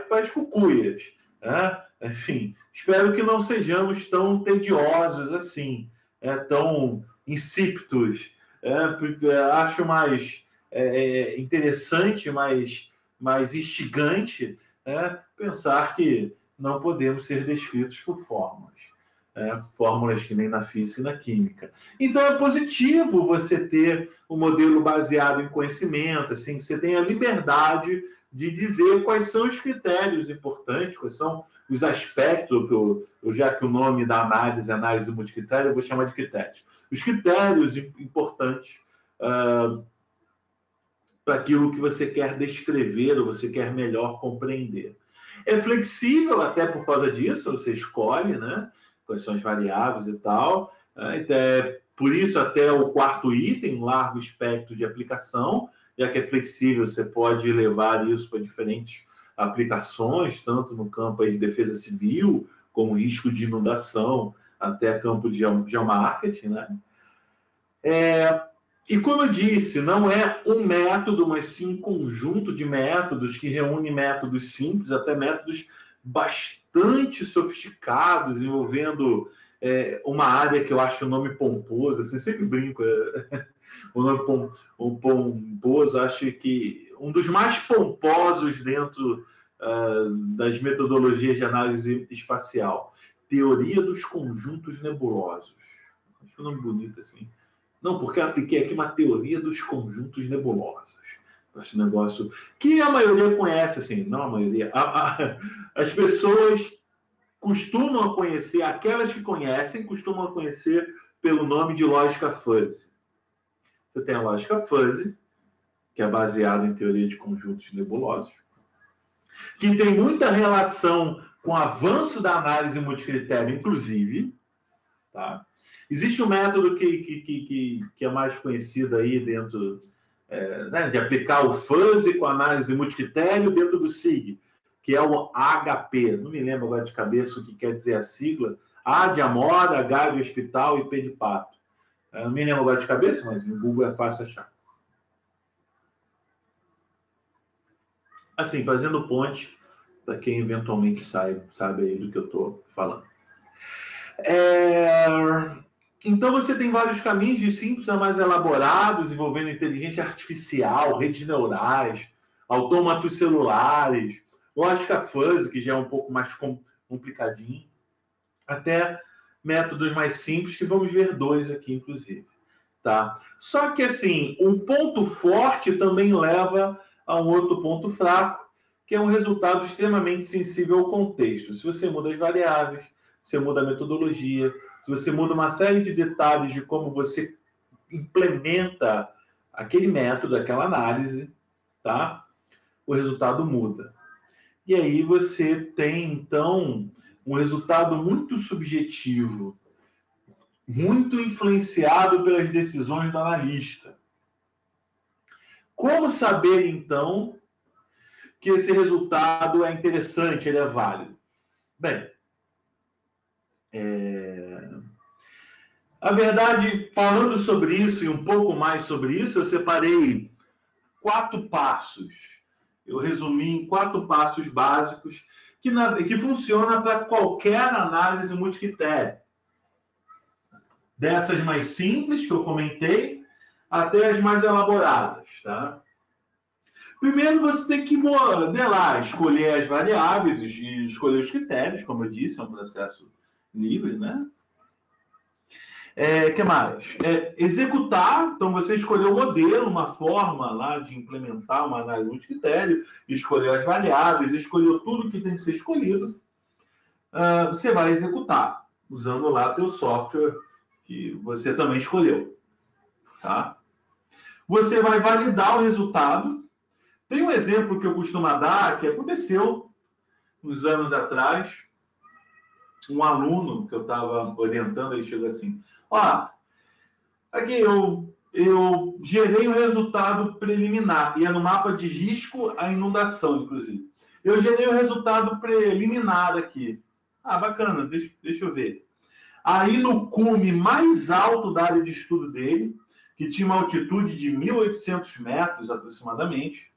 para as cucuias, né? Enfim, espero que não sejamos tão tediosos assim, tão insípidos. Acho mais interessante, mais instigante, pensar que não podemos ser descritos por fórmulas. Fórmulas que nem na física e na química. Então é positivo você ter um modelo baseado em conhecimento, assim, que você tenha liberdade de dizer quais são os critérios importantes, quais são os aspectos, já que o nome da análise multicritério, eu vou chamar de critérios. Os critérios importantes para aquilo que você quer descrever ou você quer melhor compreender. É flexível até por causa disso, você escolhe, né, quais são as variáveis e tal. Por isso, até o quarto item, um largo espectro de aplicação, já que é flexível, você pode levar isso para diferentes aplicações, tanto no campo de defesa civil, como risco de inundação, até campo de geomarketing, né? E como eu disse, não é um método, mas sim um conjunto de métodos que reúne métodos simples, até métodos bastante sofisticados, envolvendo uma área que eu acho o nome pomposo, assim, sempre brinco, o nome pomposo, acho que um dos mais pomposos dentro das metodologias de análise espacial, teoria dos conjuntos nebulosos. Acho um nome bonito, assim. Não, porque eu apliquei aqui uma teoria dos conjuntos nebulosos. Esse negócio que a maioria conhece, assim, não a maioria. As pessoas costumam conhecer, aquelas que conhecem, costumam conhecer pelo nome de lógica fuzzy. Você tem a lógica fuzzy, que é baseada em teoria de conjuntos nebulosos, que tem muita relação com o avanço da análise multicritério, inclusive, tá? Existe um método que é mais conhecido aí dentro de aplicar o fuzzy com análise multicritério dentro do SIG, que é o HP. Não me lembro agora de cabeça o que quer dizer a sigla. A de Amora, H de Hospital e P de Pato. Não me lembro agora de cabeça, mas no Google é fácil achar. Assim, fazendo ponte para quem eventualmente sabe aí do que eu estou falando. Então você tem vários caminhos de simples a mais elaborados, envolvendo inteligência artificial, redes neurais, autômatos celulares, lógica fuzzy, que já é um pouco mais complicadinho, até métodos mais simples, que vamos ver dois aqui, inclusive. Tá? Só que, assim, um ponto forte também leva a um outro ponto fraco, que é um resultado extremamente sensível ao contexto. Se você muda as variáveis, você muda a metodologia, se você muda uma série de detalhes de como você implementa aquele método, aquela análise, tá? O resultado muda. E aí você tem, então, um resultado muito subjetivo, muito influenciado pelas decisões do analista. Como saber, então, que esse resultado é interessante, ele é válido? Bem, A verdade, falando sobre isso e um pouco mais sobre isso, eu separei 4 passos. Eu resumi em 4 passos básicos que funciona para qualquer análise multicritério. Dessas mais simples que eu comentei, até as mais elaboradas, tá? Primeiro, você tem que modelar, escolher as variáveis e escolher os critérios, como eu disse, é um processo livre, né? Que mais? Executar, então você escolheu o modelo, uma forma lá de implementar uma análise multicritério, escolheu as variáveis, escolheu tudo que tem que ser escolhido, você vai executar, usando lá teu software que você também escolheu, tá? Você vai validar o resultado. Tem um exemplo que eu costumo dar, que aconteceu uns anos atrás. Um aluno que eu estava orientando, ele chegou assim, aqui eu gerei um resultado preliminar, e é no mapa de risco a inundação, inclusive. Eu gerei um resultado preliminar aqui. Bacana, deixa eu ver. Aí no cume mais alto da área de estudo dele, que tinha uma altitude de 1.800 metros aproximadamente,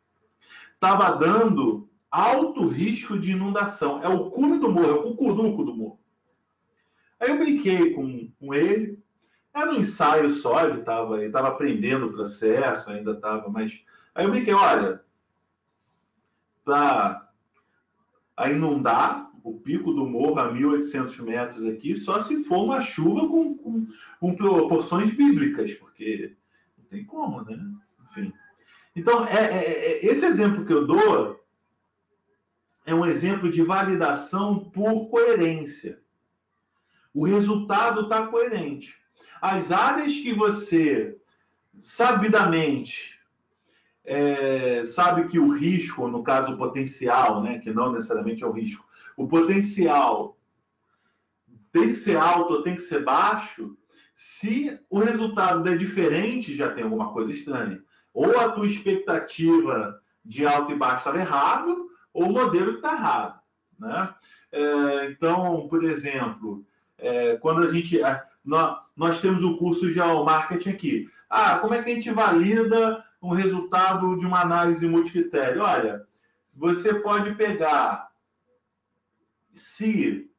estava dando alto risco de inundação. É o cume do morro, é o cucuruco do morro. Aí eu brinquei com ele. Era um ensaio só, ele estava aprendendo o processo, ainda estava, mas... Aí eu brinquei, olha, para inundar o pico do morro a 1.800 metros aqui, só se for uma chuva com proporções bíblicas, porque não tem como, né? Enfim. Então, esse exemplo que eu dou é um exemplo de validação por coerência. O resultado está coerente. As áreas que você sabidamente sabe que o risco, no caso o potencial, né, que não necessariamente é o risco, o potencial tem que ser alto ou tem que ser baixo, se o resultado é diferente, já tem alguma coisa estranha. Ou a tua expectativa de alto e baixo estava errado, ou o modelo que está errado, né? Então, por exemplo, quando a gente... nós temos o curso de marketing aqui. Como é que a gente valida o resultado de uma análise multicritério? Olha, você pode pegar se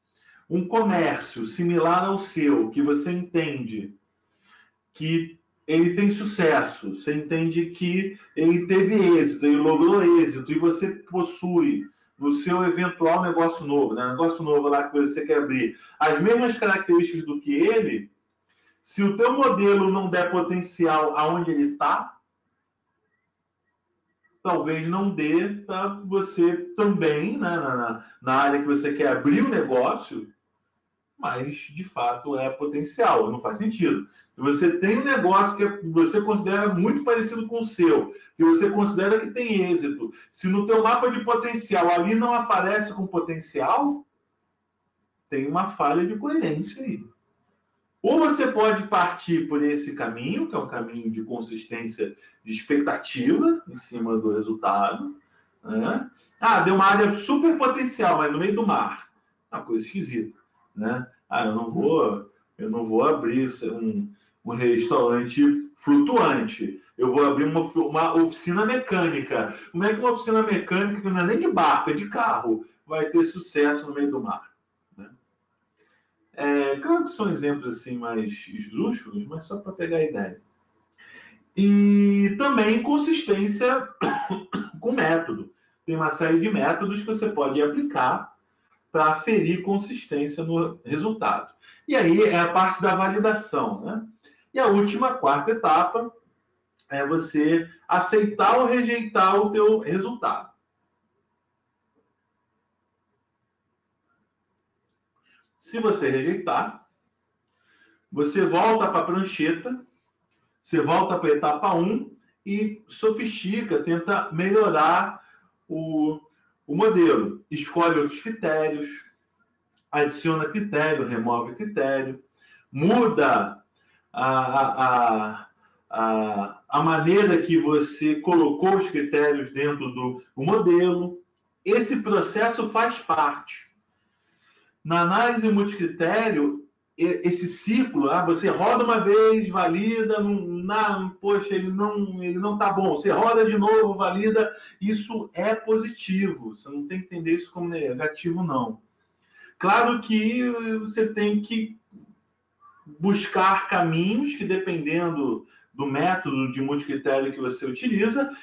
um comércio similar ao seu, que você entende que ele tem sucesso, você entende que ele teve êxito, ele logrou êxito, e você possui no seu eventual negócio novo, né? Negócio novo lá que você quer abrir, as mesmas características do que ele, se o teu modelo não der potencial aonde ele está, talvez não dê para você também, né, na área que você quer abrir o negócio, mas de fato é potencial, não faz sentido. Se você tem um negócio que você considera muito parecido com o seu, que você considera que tem êxito, se no teu mapa de potencial ali não aparece com potencial, tem uma falha de coerência aí. Ou você pode partir por esse caminho, que é um caminho de consistência de expectativa em cima do resultado, né? Deu uma área super potencial, mas no meio do mar. Uma coisa esquisita, né? Eu não vou abrir um restaurante flutuante. Eu vou abrir uma oficina mecânica. Como é que uma oficina mecânica, que não é nem de barco, é de carro, vai ter sucesso no meio do mar? Né? Claro que são exemplos assim mais esdrúxulos, mas só para pegar a ideia. E também consistência com método. Tem uma série de métodos que você pode aplicar para aferir consistência no resultado. E aí é a parte da validação, né? E a última, quarta etapa, é você aceitar ou rejeitar o teu resultado. Se você rejeitar, você volta para a prancheta, você volta para a etapa 1 e sofistica, tenta melhorar o modelo. Escolhe outros critérios, adiciona critério, remove critério, muda a maneira que você colocou os critérios dentro do modelo. Esse processo faz parte. Na análise multicritério, esse ciclo, você roda uma vez, valida, poxa, ele não está bom. Você roda de novo, valida, isso é positivo. Você não tem que entender isso como negativo, não. Claro que você tem que buscar caminhos que, dependendo do método de multicritério que você utiliza,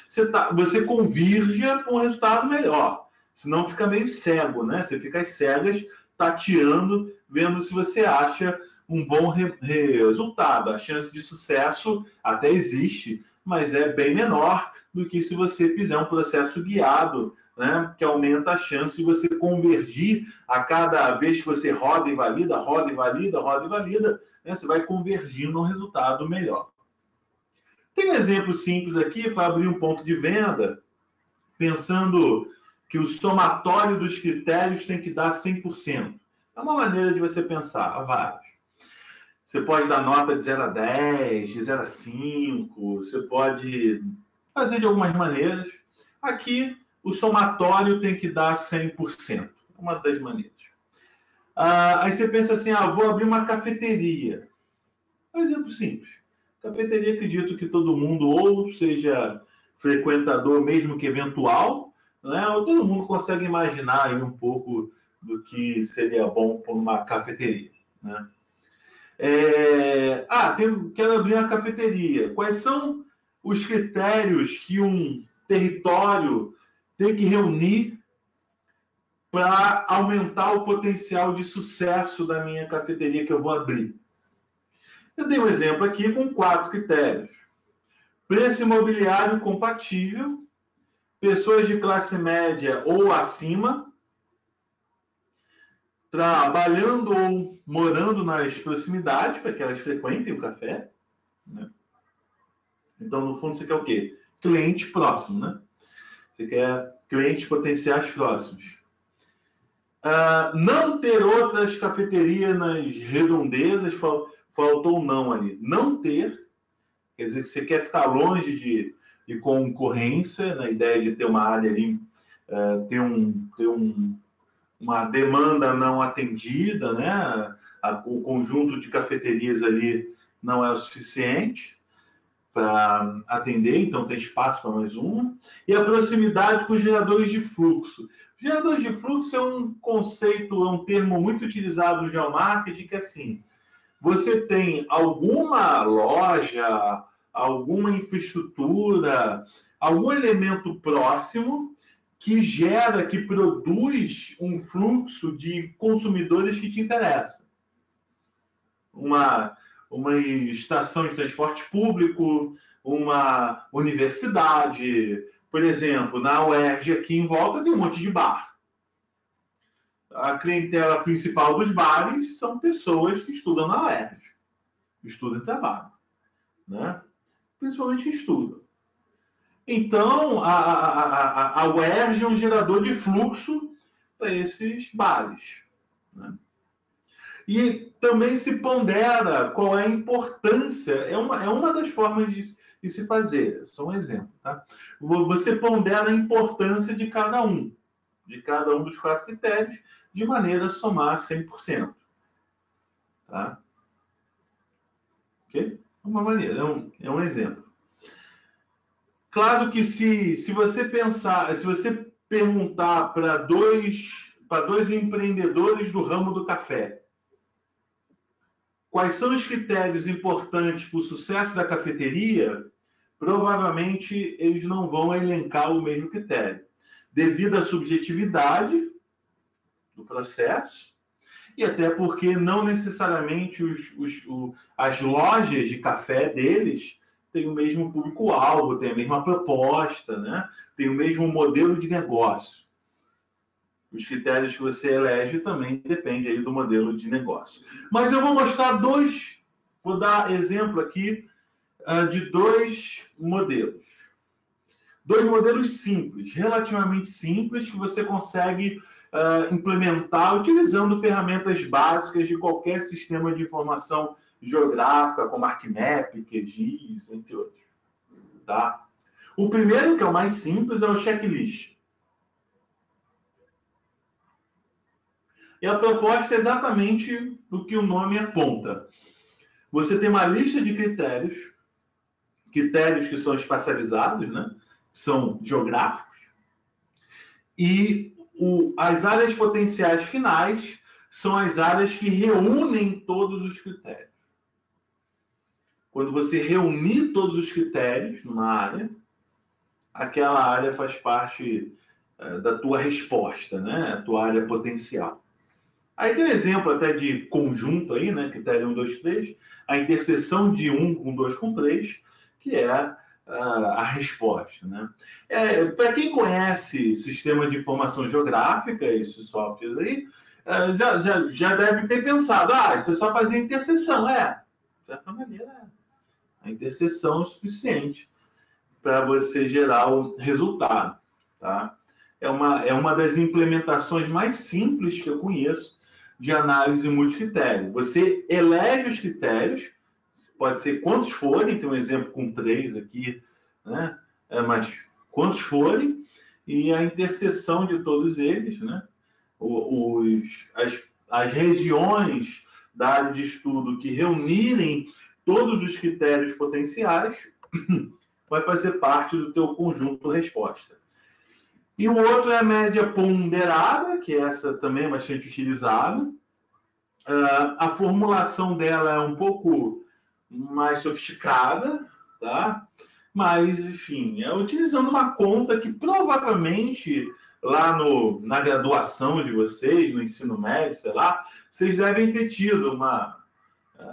você convirja para um resultado melhor. Senão fica meio cego, né? Você fica às cegas, tateando, vendo se você acha um bom resultado. A chance de sucesso até existe, mas é bem menor do que se você fizer um processo guiado, né, que aumenta a chance de você convergir a cada vez que você roda e valida, roda e valida, roda e valida, né, você vai convergindo num resultado melhor. Tem um exemplo simples aqui para abrir um ponto de venda, pensando que o somatório dos critérios tem que dar 100%. É uma maneira de você pensar, há vários. Você pode dar nota de 0 a 10, de 0 a 5, você pode fazer de algumas maneiras. Aqui, o somatório tem que dar 100%. Uma das maneiras. Aí você pensa assim, vou abrir uma cafeteria. Um exemplo simples. Cafeteria, acredito que todo mundo, ou seja frequentador, mesmo que eventual, né, ou todo mundo consegue imaginar aí um pouco do que seria bom por uma cafeteria. Né? Quero abrir uma cafeteria. Quais são os critérios que um território tem que reunir para aumentar o potencial de sucesso da minha cafeteria que eu vou abrir? Eu dei um exemplo aqui com 4 critérios. Preço imobiliário compatível, pessoas de classe média ou acima, trabalhando ou morando nas proximidades, para que elas frequentem o café. Né? Então, no fundo, você quer o quê? Cliente próximo, né? Você quer clientes potenciais próximos. Não ter outras cafeterias nas redondezas, faltou não ali. Não ter, quer dizer que você quer ficar longe de concorrência, na ideia de ter uma área ali, ter uma demanda não atendida, né? O conjunto de cafeterias ali não é o suficiente para atender, então tem espaço para mais uma. E a proximidade com os geradores de fluxo. Geradores de fluxo é um conceito, é um termo muito utilizado no geomarketing, que é assim, você tem alguma loja, alguma infraestrutura, algum elemento próximo que gera, que produz um fluxo de consumidores que te interessa. Uma estação de transporte público, uma universidade. Por exemplo, na UERJ, aqui em volta, tem um monte de bar. A clientela principal dos bares são pessoas que estudam na UERJ. Estudam e trabalham. Né? Principalmente estudam. Então, a UERJ é um gerador de fluxo para esses bares. Né? E também se pondera qual é a importância, é uma das formas de se fazer, só um exemplo. Tá? Você pondera a importância de cada um dos 4 critérios, de maneira a somar 100%. Tá? Ok? Uma maneira, é um exemplo. Claro que se você perguntar para dois empreendedores do ramo do café, quais são os critérios importantes para o sucesso da cafeteria, provavelmente eles não vão elencar o mesmo critério, devido à subjetividade do processo e até porque não necessariamente as lojas de café deles têm o mesmo público-alvo, têm a mesma proposta, né? Têm o mesmo modelo de negócio. Os critérios que você elege também dependem aí do modelo de negócio. Mas eu vou mostrar vou dar exemplo aqui de 2 modelos. 2 modelos simples, relativamente simples, que você consegue implementar utilizando ferramentas básicas de qualquer sistema de informação geográfica, como ArcMap, QGIS, entre outros. Tá? O primeiro, que é o mais simples, é o checklist. E a proposta é exatamente o que o nome aponta. Você tem uma lista de critérios que são espacializados, né? São geográficos, e as áreas potenciais finais são as áreas que reúnem todos os critérios. Quando você reunir todos os critérios numa área, aquela área faz parte da tua resposta, né? A tua área potencial. Aí tem um exemplo até de conjunto aí, né? Critério 1, 2, 3, a interseção de 1 com 2 com 3, que é a resposta, né? Para quem conhece sistema de informação geográfica, esses softwares aí, já deve ter pensado, isso é só fazer interseção. De certa maneira, a interseção é o suficiente para você gerar o resultado, tá? É uma das implementações mais simples que eu conheço de análise multicritério. Você elege os critérios, pode ser quantos forem, tem um exemplo com 3 aqui, né? Mas quantos forem, e a interseção de todos eles, né? As regiões da área de estudo que reunirem todos os critérios potenciais vai fazer parte do teu conjunto resposta. E o outro é a média ponderada, que essa também é bastante utilizada. A formulação dela é um pouco mais sofisticada, tá? Mas, enfim, é utilizando uma conta que provavelmente lá na graduação de vocês, no ensino médio, sei lá, vocês devem ter tido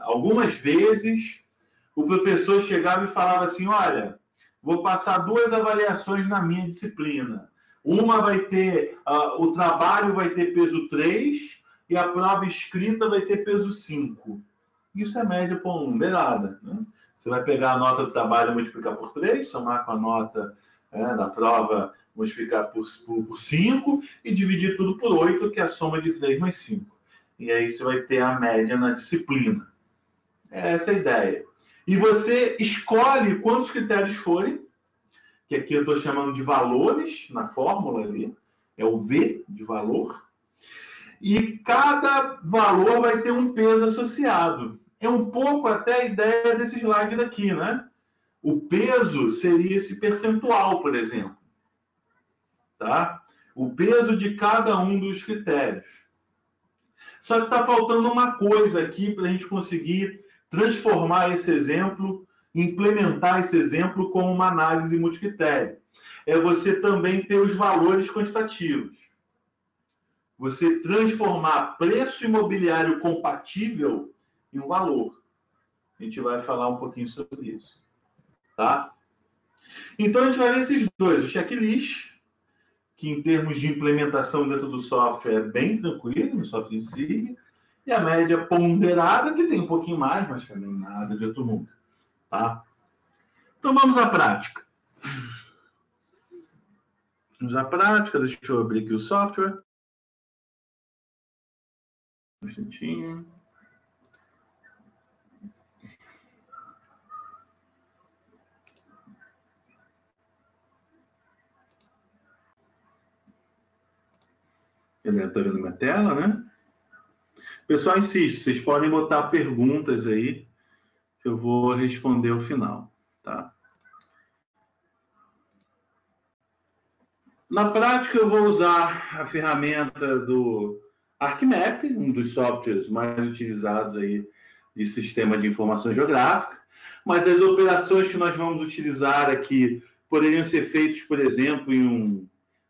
algumas vezes o professor chegava e falava assim, olha, vou passar 2 avaliações na minha disciplina. Uma vai ter, o trabalho vai ter peso 3 e a prova escrita vai ter peso 5. Isso é média ponderada, né? Você vai pegar a nota do trabalho e multiplicar por 3, somar com a nota da prova, multiplicar por 5 e dividir tudo por 8, que é a soma de 3 mais 5. E aí você vai ter a média na disciplina. Essa é a ideia. E você escolhe quantos critérios forem, que aqui eu estou chamando de valores na fórmula ali, é o V de valor, e cada valor vai ter um peso associado. É um pouco até a ideia desse slide daqui, né? O peso seria esse percentual, por exemplo. Tá? O peso de cada um dos critérios. Só que está faltando uma coisa aqui para a gente conseguir transformar esse exemplo, implementar esse exemplo como uma análise multicritério. É você também ter os valores quantitativos. Você transformar preço imobiliário compatível em um valor. A gente vai falar um pouquinho sobre isso. Tá? Então, a gente vai ver esses dois. O checklist, que em termos de implementação dentro do software é bem tranquilo, no software em si, e a média ponderada, que tem um pouquinho mais, mas também nada de outro mundo. Tá? Então, vamos à prática. Vamos à prática. Deixa eu abrir aqui o software. Um instantinho. Estou vendo minha tela, né? Pessoal, insiste, vocês podem botar perguntas aí, que eu vou responder ao final, tá? Na prática, eu vou usar a ferramenta do ArcMap, um dos softwares mais utilizados aí de sistema de informação geográfica, mas as operações que nós vamos utilizar aqui poderiam ser feitas, por exemplo, em um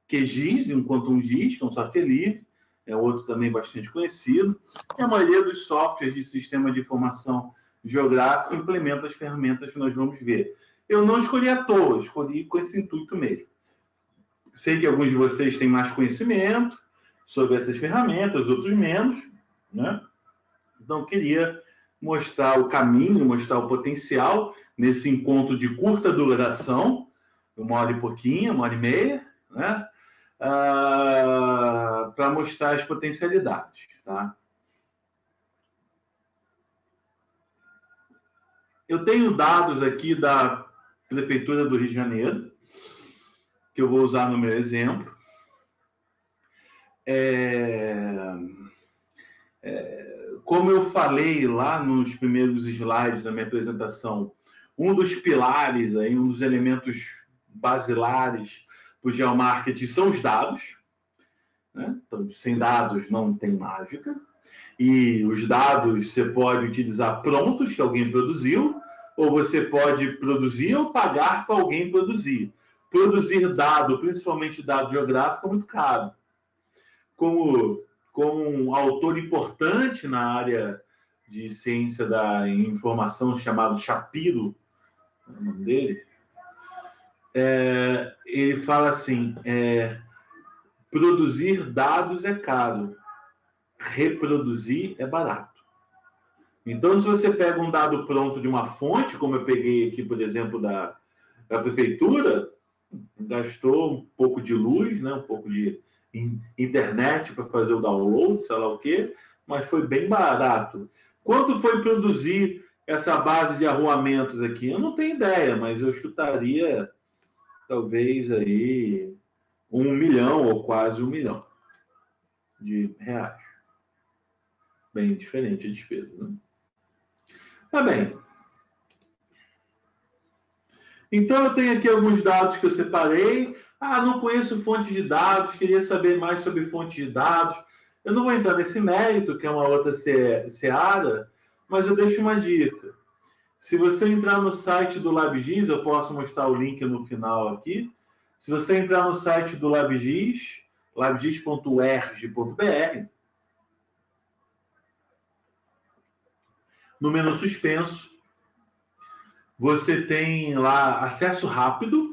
QGIS, em um QuantumGIS, que é um software livre, é outro também bastante conhecido, e a maioria dos softwares de sistema de informação geográfica implementa as ferramentas que nós vamos ver. Eu não escolhi à toa, escolhi com esse intuito mesmo. Sei que alguns de vocês têm mais conhecimento sobre essas ferramentas, outros menos, né? Então, queria mostrar o caminho, mostrar o potencial nesse encontro de curta duração, 1h e pouquinho, 1h30, né? Para mostrar as potencialidades. Tá? Eu tenho dados aqui da Prefeitura do Rio de Janeiro, que eu vou usar no meu exemplo. Como eu falei lá nos primeiros slides da minha apresentação, um dos pilares, aí, um dos elementos basilares para o geomarketing são os dados. Né? Então, sem dados não tem mágica. E os dados você pode utilizar prontos que alguém produziu, ou você pode produzir ou pagar para alguém produzir. Produzir dado, principalmente dado geográfico, é muito caro. Como um autor importante na área de ciência da informação, chamado Shapiro, é o nome dele, ele fala assim, produzir dados é caro, reproduzir é barato. Então, se você pega um dado pronto de uma fonte, como eu peguei aqui, por exemplo, da prefeitura, gastou um pouco de luz, né, um pouco de internet para fazer o download, sei lá o quê, mas foi bem barato. Quanto foi produzir essa base de arruamentos aqui? Eu não tenho ideia, mas eu chutaria talvez aí 1 milhão ou quase 1 milhão de reais. Bem diferente a despesa, né? Tá bem. Então, eu tenho aqui alguns dados que eu separei. Não conheço fontes de dados, queria saber mais sobre fontes de dados. Eu não vou entrar nesse mérito, que é uma outra seara, mas eu deixo uma dica. Se você entrar no site do LabGIS, eu posso mostrar o link no final aqui. Se você entrar no site do LabGIS, labgis.erg.br, no menu suspenso, você tem lá acesso rápido,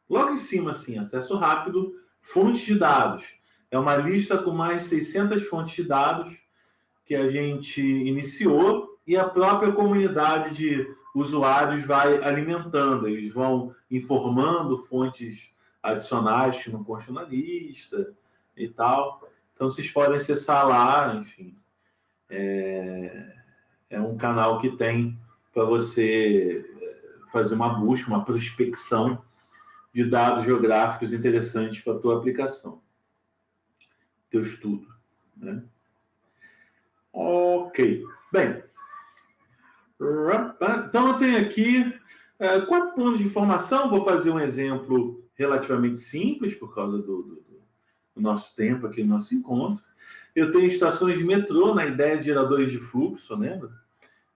logo em cima, assim, acesso rápido, fontes de dados. É uma lista com mais de 600 fontes de dados que a gente iniciou e a própria comunidade de usuários vai alimentando. Eles vão informando fontes adicionais que não constam na lista e tal. Então, vocês podem acessar lá, enfim. É um canal que tem para você fazer uma busca, uma prospecção de dados geográficos interessantes para a tua aplicação, teu estudo, né? Ok. Bem, então eu tenho aqui 4 planos de informação. Vou fazer um exemplo relativamente simples por causa do nosso tempo aqui, do nosso encontro. Eu tenho estações de metrô na ideia de geradores de fluxo, lembra?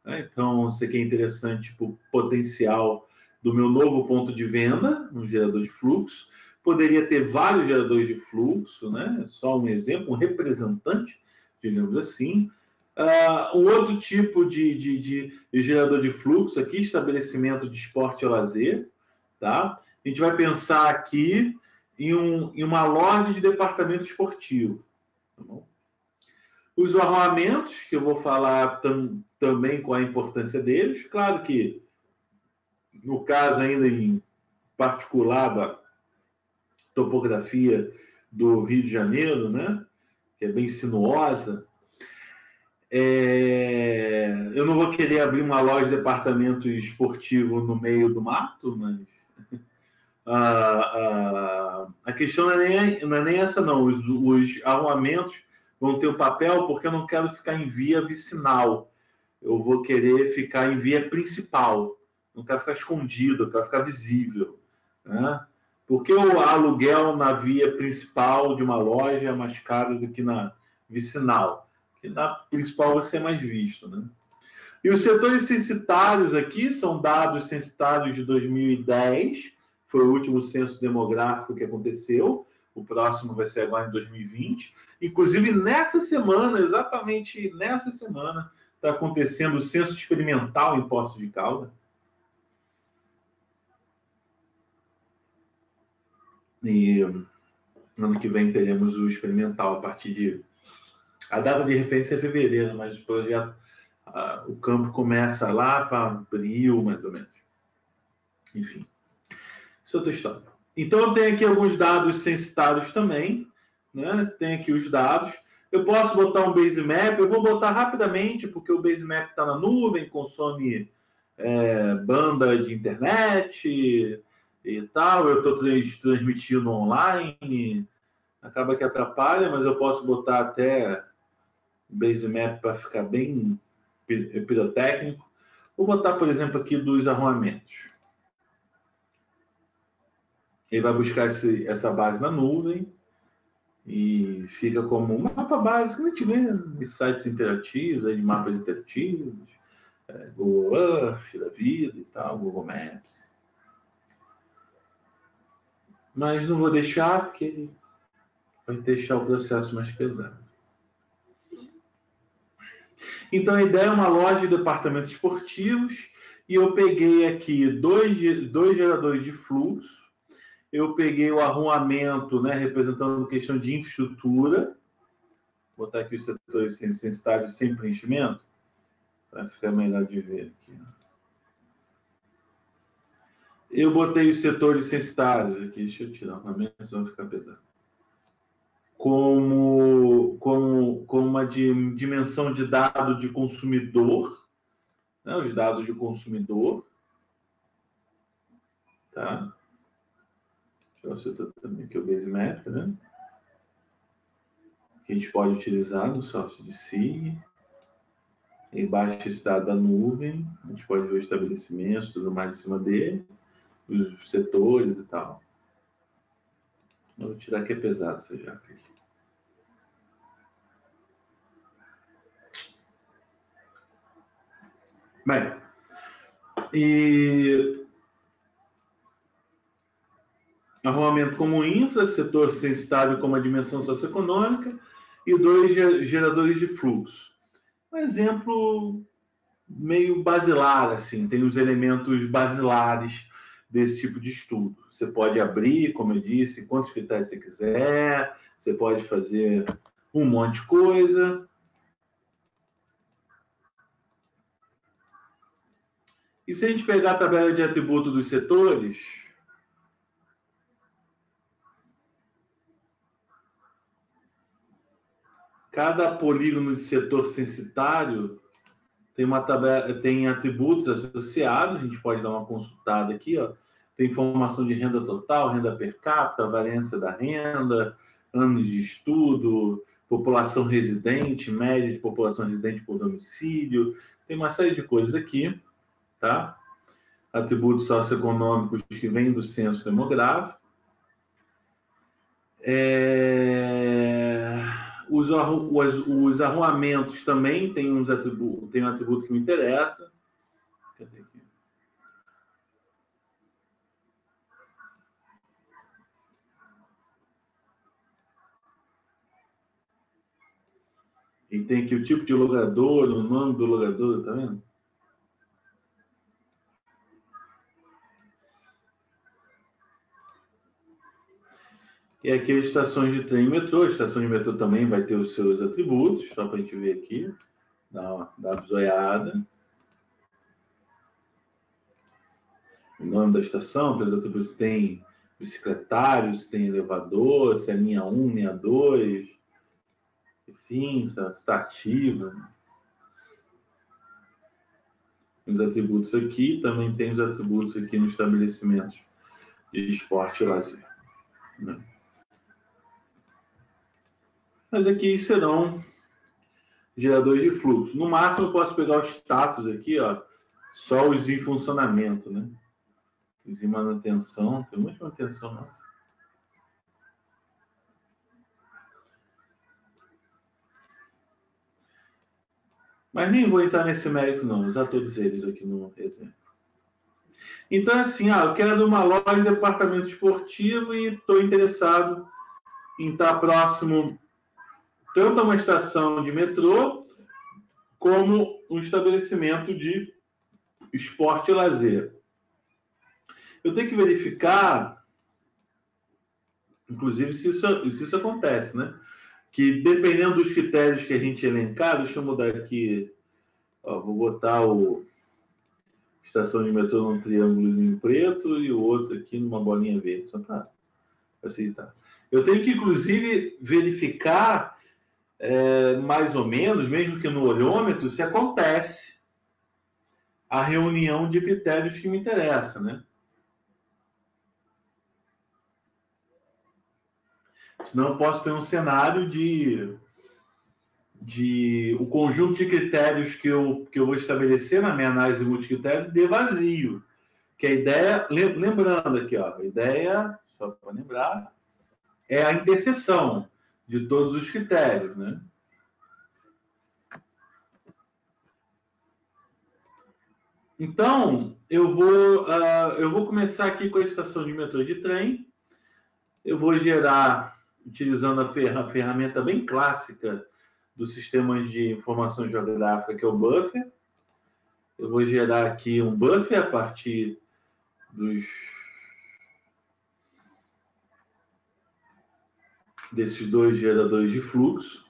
Então, isso aqui é interessante para o potencial do meu novo ponto de venda, um gerador de fluxo. Poderia ter vários geradores de fluxo, né? Só um exemplo, um representante, digamos assim. Um outro tipo de gerador de fluxo aqui, estabelecimento de esporte e lazer. Tá? A gente vai pensar aqui em uma loja de departamento esportivo. Tá bom? Os arruamentos, que eu vou falar também com a importância deles. Claro que, no caso ainda em particular da topografia do Rio de Janeiro, né, que é bem sinuosa, eu não vou querer abrir uma loja de departamento esportivo no meio do mato, mas a questão não é nem essa, não. Os arruamentos vão ter o papel porque eu não quero ficar em via vicinal. Eu vou querer ficar em via principal. Não quero ficar escondido, eu quero ficar visível. Né? Porque o aluguel na via principal de uma loja é mais caro do que na vicinal. Porque na principal você é mais visto. Né? E os setores censitários aqui são dados censitários de 2010, foi o último censo demográfico que aconteceu, o próximo vai ser agora em 2020. Inclusive, nessa semana, exatamente nessa semana, está acontecendo o censo experimental em Poços de Caldas. E ano que vem teremos o experimental a partir de... A data de referência é fevereiro, mas o projeto, o campo começa lá para abril, mais ou menos. Enfim, isso é outra história. Então, eu tenho aqui alguns dados censitários também, né? Tem aqui os dados. Eu posso botar um base map, eu vou botar rapidamente, porque o base map está na nuvem, consome banda de internet e tal. Eu estou transmitindo online, acaba que atrapalha, mas eu posso botar até base map para ficar bem pirotécnico. Vou botar, por exemplo, aqui dos arruamentos. Ele vai buscar essa base na nuvem e fica como um mapa básico que a gente vê em sites interativos, aí de mapas interativos, Google Earth da vida e tal, Google Maps. Mas não vou deixar, porque ele vai deixar o processo mais pesado. Então, a ideia é uma loja de departamentos esportivos e eu peguei aqui dois geradores de fluxo. Eu peguei o arruamento, né, representando questão de infraestrutura. Vou botar aqui os setores censitários sem preenchimento, para ficar melhor de ver aqui. Eu botei os setores censitários aqui. Deixa eu tirar o arruamento, senão vai ficar pesado. Como uma dimensão de dado de consumidor, né, os dados de consumidor. Tá? Deixa eu ver também aqui o basemap, né? Que a gente pode utilizar no software de SIG. E baixa esse dado da nuvem, a gente pode ver os estabelecimentos, tudo mais em cima dele, os setores e tal. Vou tirar que é pesado essa jaca aqui. Bem, e arruamento como infra, setor sensitável como a dimensão socioeconômica e dois geradores de fluxo. Um exemplo meio basilar, assim, tem os elementos basilares desse tipo de estudo. Você pode abrir, como eu disse, quantos critérios você quiser, você pode fazer um monte de coisa. E se a gente pegar a tabela de atributo dos setores, cada polígono de setor censitário tem uma tabela, tem atributos associados, a gente pode dar uma consultada aqui, ó. Tem informação de renda total, renda per capita, variância da renda, anos de estudo, população residente, média de população residente por domicílio, tem uma série de coisas aqui, tá? Atributos socioeconômicos que vêm do censo demográfico. Os arruamentos também tem um atributo que me interessa. Cadê aqui? E tem aqui o tipo de logador, o nome do logador, tá vendo? E aqui as estações de trem e metrô. A estação de metrô também vai ter os seus atributos, só para a gente ver aqui. Dá uma bisoiada. O nome da estação, tem os atributos, tem bicicletários, tem elevador, se é linha 1, linha 2, enfim, está ativa. Os atributos aqui, também tem os atributos aqui nos estabelecimentos de esporte e lazer. Né? Mas aqui serão geradores de fluxo. No máximo, eu posso pegar o status aqui, ó, só os em funcionamento, né? Os em manutenção, tem muita manutenção, nossa. Mas nem vou entrar nesse mérito, não. Usar todos eles aqui no exemplo. Então, assim, eu quero uma loja de departamento esportivo e estou interessado em estar próximo tanto a uma estação de metrô como um estabelecimento de esporte e lazer. Eu tenho que verificar, inclusive, se isso acontece, né? Que dependendo dos critérios que a gente elencar, deixa eu mudar aqui, ó, vou botar o estação de metrô num triângulozinho preto e o outro aqui numa bolinha verde, só para facilitar. Eu tenho que, inclusive, verificar mais ou menos, mesmo que no olhômetro, se acontece a reunião de critérios que me interessam, né? Senão eu posso ter um cenário de o conjunto de critérios que eu vou estabelecer na minha análise multicritério de vazio. Que a ideia, lembrando aqui, ó, a ideia, só para lembrar, é a interseção de todos os critérios, né? Então, eu vou começar aqui com a estação de metrô de trem. Eu vou gerar, utilizando a ferramenta bem clássica do sistema de informação geográfica, que é o buffer. Eu vou gerar aqui um buffer a partir desses dois geradores de fluxo.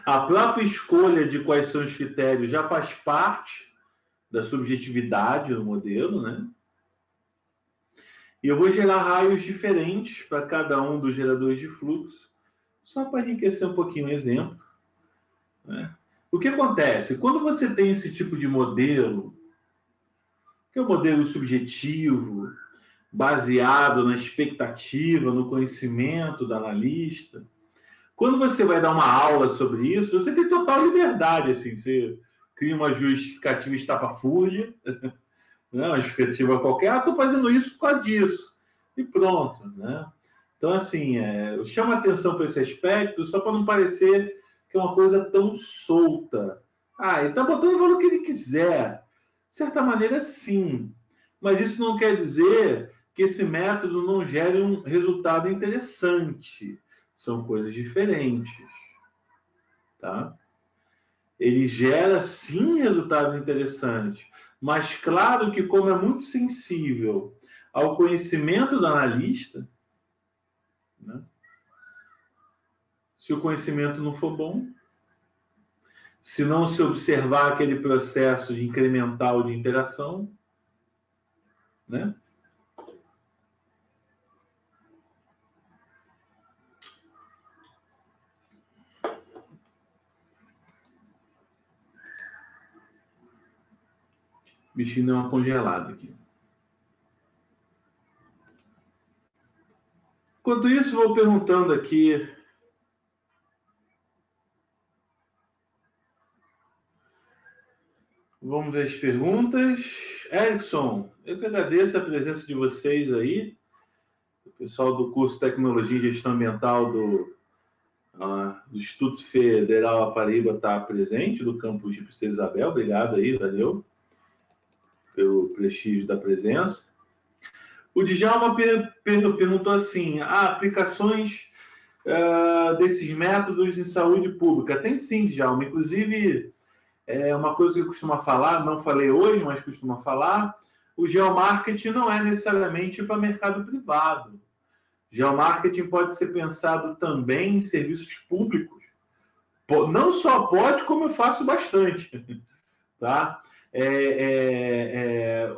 A própria escolha de quais são os critérios já faz parte da subjetividade do modelo, né? E eu vou gerar raios diferentes para cada um dos geradores de fluxo, só para enriquecer um pouquinho o exemplo, né? O que acontece? Quando você tem esse tipo de modelo, que é um modelo subjetivo, baseado na expectativa, no conhecimento do analista, quando você vai dar uma aula sobre isso, você tem total liberdade, assim, você cria uma justificativa estapafúrdia, né? Uma justificativa qualquer, estou fazendo isso por causa disso, e pronto, né? Então, assim, eu chamo a atenção para esse aspecto só para não parecer que é uma coisa tão solta. Ele está botando o valor que ele quiser. De certa maneira, sim. Mas isso não quer dizer que esse método não gere um resultado interessante. São coisas diferentes. Tá? Ele gera, sim, resultados interessantes. Mas, claro que, como é muito sensível ao conhecimento do analista, né? Se o conhecimento não for bom, se não se observar aquele processo de incremental de interação, né? O bichinho deu uma congelada aqui. Enquanto isso, vou perguntando aqui. Vamos ver as perguntas. Erickson, eu que agradeço a presença de vocês aí. O pessoal do curso Tecnologia e Gestão Ambiental do Instituto Federal Paraíba está presente, do campus de Princesa Isabel. Obrigado aí, valeu, pelo prestígio da presença. O Djalma perguntou assim: aplicações desses métodos em saúde pública? Tem sim, Djalma. Inclusive, é uma coisa que eu costumo falar, não falei hoje, mas costumo falar, o geomarketing não é necessariamente para mercado privado. Geomarketing pode ser pensado também em serviços públicos. Não só pode, como eu faço bastante. Tá?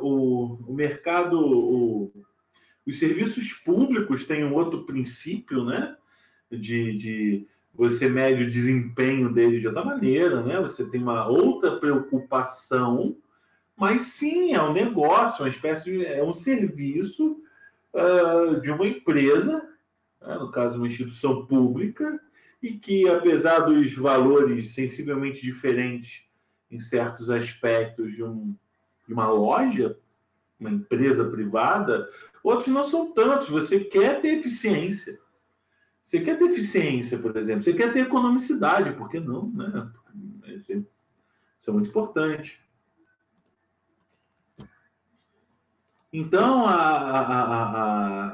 O mercado, os serviços públicos têm um outro princípio, né? De você mede o desempenho dele de outra maneira, né? Você tem uma outra preocupação, mas sim, é um negócio, uma espécie de um serviço de uma empresa, né? No caso, uma instituição pública, e que, apesar dos valores sensivelmente diferentes em certos aspectos de uma loja, uma empresa privada, outros não são tantos. Você quer ter eficiência. Você quer ter eficiência, por exemplo. Você quer ter economicidade. Por que não? Né? Isso é muito importante. Então,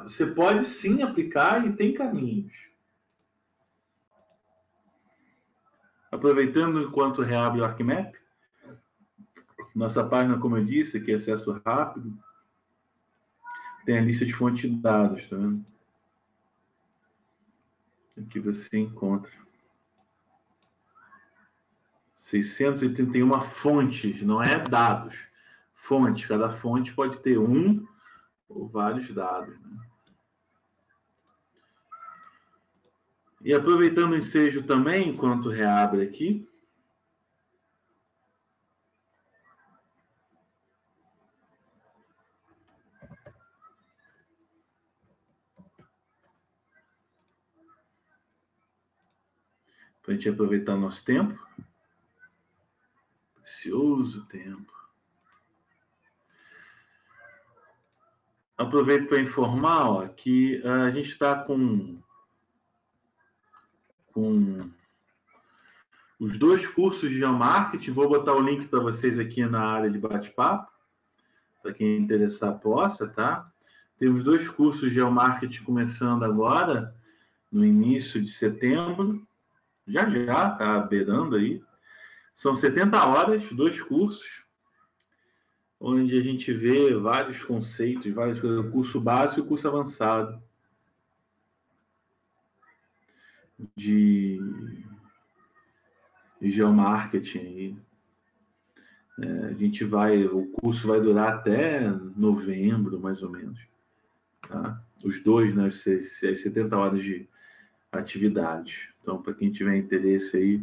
você pode sim aplicar e tem caminhos. Aproveitando enquanto reabre o ArcMap, nossa página, como eu disse, aqui é acesso rápido, tem a lista de fontes de dados, tá vendo? Aqui você encontra 681 fontes, não é dados. Fontes, cada fonte pode ter um ou vários dados. Né? E aproveitando o ensejo também, enquanto reabre aqui, para a gente aproveitar o nosso tempo. Precioso tempo. Aproveito para informar ó, que a gente está com os 2 cursos de geomarketing. Vou botar o link para vocês aqui na área de bate-papo, para quem interessar possa, tá? Temos 2 cursos de geomarketing começando agora, no início de setembro. Já está beirando aí. São 70 horas, 2 cursos, onde a gente vê vários conceitos, várias coisas, o curso básico e o curso avançado de geomarketing. A gente o curso vai durar até novembro, mais ou menos. Tá? Os 2, né, as 70 horas de atividade. Então, para quem tiver interesse aí,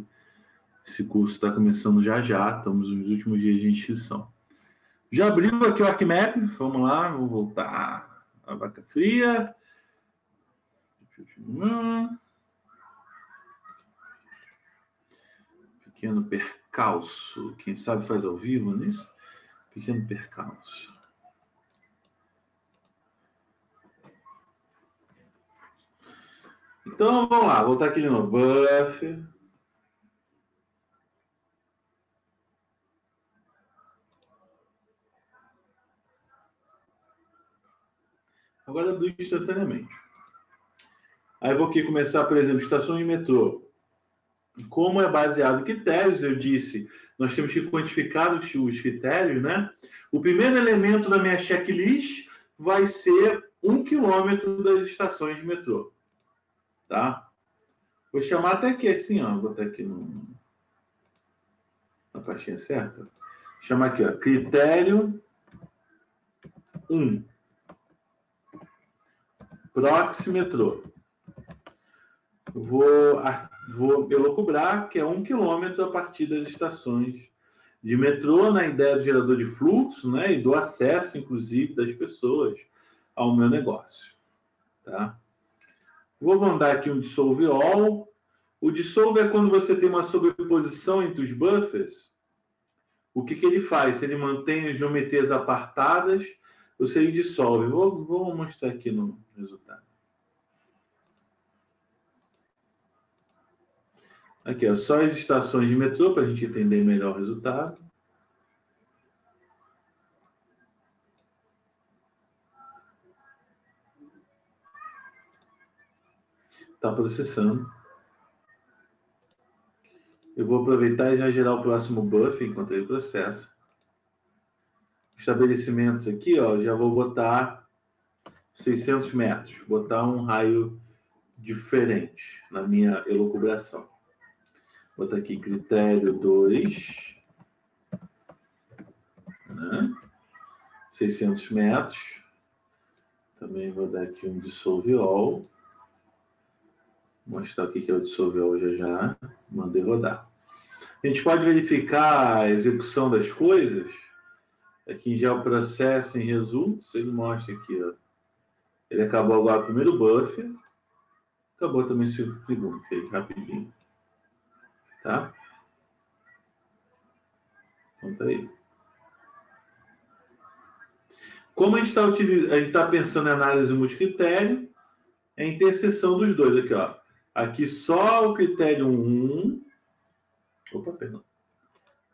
esse curso está começando já. Estamos nos últimos dias de inscrição. Já abriu aqui o ArcMap. Vamos lá, vou voltar à vaca fria. Pequeno percalço. Quem sabe faz ao vivo nisso? Pequeno percalço. Então, vamos lá. Voltar aqui de novo. Buff. Agora abriu instantaneamente. Aí eu vou aqui começar, por exemplo, estação de metrô. Como é baseado em critérios, eu disse, nós temos que quantificar os critérios, né? O primeiro elemento da minha checklist vai ser 1 quilômetro das estações de metrô. Tá? Vou chamar até aqui assim, ó. Vou botar aqui na pastinha certa. Vou chamar aqui, ó. Critério 1. Proximetrô. Vou elocubrar, que é 1 quilômetro a partir das estações de metrô, na ideia do gerador de fluxo, né, e do acesso, inclusive, das pessoas ao meu negócio. Tá? Vou mandar aqui um dissolve all. O dissolve é quando você tem uma sobreposição entre os buffers. O que ele faz? Se ele mantém as geometrias apartadas, ou se ele dissolve. Vou mostrar aqui no resultado. Aqui, ó, só as estações de metrô, para a gente entender melhor o resultado. Está processando. Eu vou aproveitar e já gerar o próximo buff enquanto ele processa. Estabelecimentos aqui, ó, já vou botar 600 metros. Botar um raio diferente na minha elucubração. Vou botar aqui critério 2. Né? 600 metros. Também vou dar aqui um dissolve all. Mostrar o que é o dissolve all já. Mandei rodar. A gente pode verificar a execução das coisas. Aqui em GeoProcessing Results, ele mostra aqui, ó. Ele acabou agora o primeiro buff. Acabou também o segundo, fez rapidinho. Tá? Então tá aí. Como a gente está pensando em análise multicritério, é a interseção dos dois aqui, ó. Aqui só o critério 1. Opa, perdão.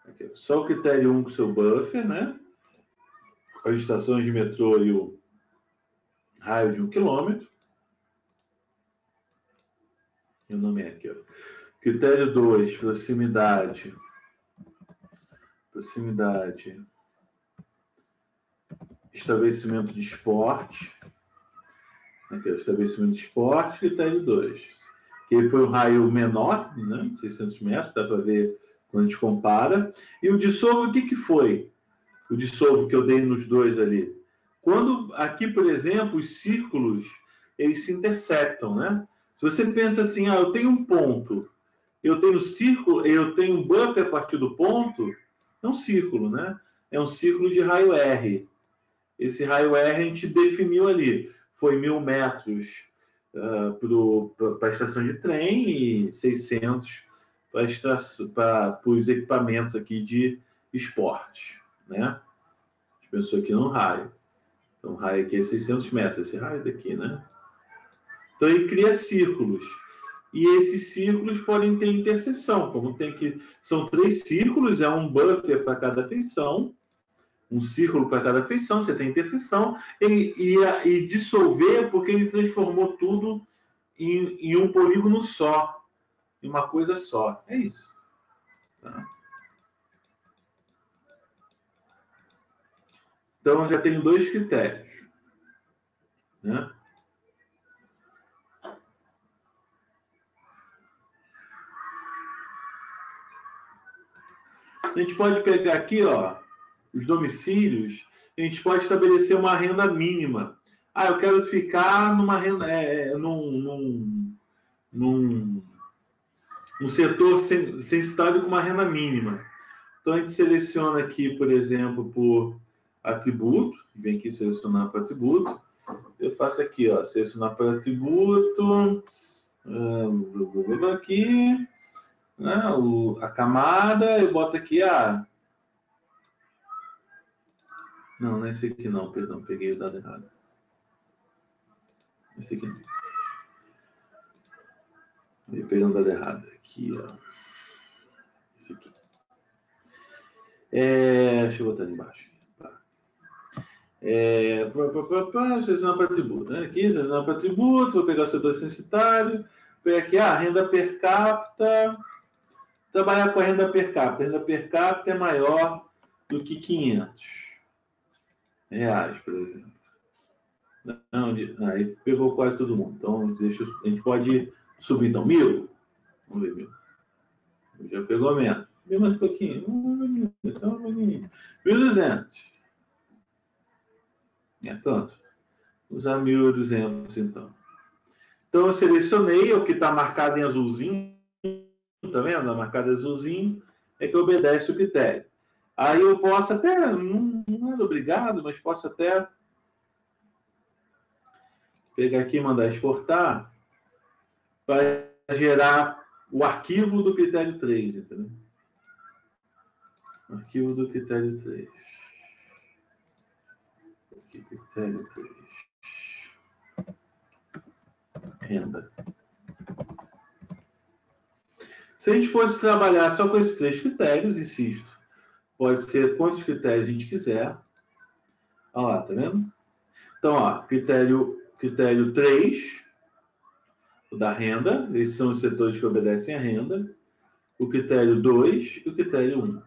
Aqui, só o critério 1 com o seu buffer, né? As estações de metrô e o raio de 1 quilômetro. E o nome é aqui, ó. Critério 2, proximidade. Proximidade. Estabelecimento de esporte. Aqui, ó, estabelecimento de esporte, critério 2. Que foi um raio menor, né? 600 metros, dá para ver quando a gente compara. E o dissolve, o que foi? O dissolve que eu dei nos dois ali. Quando aqui, por exemplo, os círculos, eles se intersectam, né? Se você pensa assim, eu tenho um ponto, eu tenho círculo, eu tenho um buffer a partir do ponto, é um círculo, né? É um círculo de raio R. Esse raio R a gente definiu ali. Foi 1.000 metros para a estação de trem e 600 para os equipamentos aqui de esporte, né? A gente pensou aqui no raio. Então, o raio aqui é 600 metros, esse raio daqui, né? Então, ele cria círculos. E esses círculos podem ter interseção, como tem que... São 3 círculos, é um buffer para cada feição, um círculo para cada feição, você tem interseção, e dissolver porque ele transformou tudo em um polígono só, em uma coisa só. É isso. Tá? Então, eu já tenho 2 critérios. Né? A gente pode pegar aqui, ó, os domicílios, a gente pode estabelecer uma renda mínima. Ah, eu quero ficar numa renda, num setor censitário com uma renda mínima. Então, a gente seleciona aqui, por exemplo, por atributo, vem aqui selecionar por atributo, eu faço aqui, ó, selecionar por atributo, aqui, né, a camada, eu boto aqui, não, não é esse aqui não, perdão, peguei o dado errado. Esse aqui não. Eu peguei o dado errado. Aqui, ó. Esse aqui. Deixa eu botar ali embaixo. Tá. Selecionar para atributo. Né? Aqui, selecionar para atributo, vou pegar o setor censitário, pegar aqui, renda per capita, trabalhar com a renda per capita. A renda per capita é maior do que 500 reais, por exemplo. Não, aí pegou quase todo mundo. Então, a gente pode subir, então, 1.000. Vamos ver, 1.000. Já pegou menos. Vem mais um pouquinho. 1.200. Pronto. Usar 1.200, então. Então, eu selecionei o que está marcado em azulzinho. Tá vendo? A marcada em azulzinho é que obedece o critério. Aí eu posso até, não é obrigado, mas posso até pegar aqui e mandar exportar para gerar o arquivo do critério 3, entendeu? Arquivo do critério 3. Aqui, critério 3. Renda. Se a gente fosse trabalhar só com esses 3 critérios, insisto, pode ser quantos critérios a gente quiser. Olha lá, tá vendo? Então, ó, critério 3, o da renda, esses são os setores que obedecem à renda. O critério 2 e o critério 1.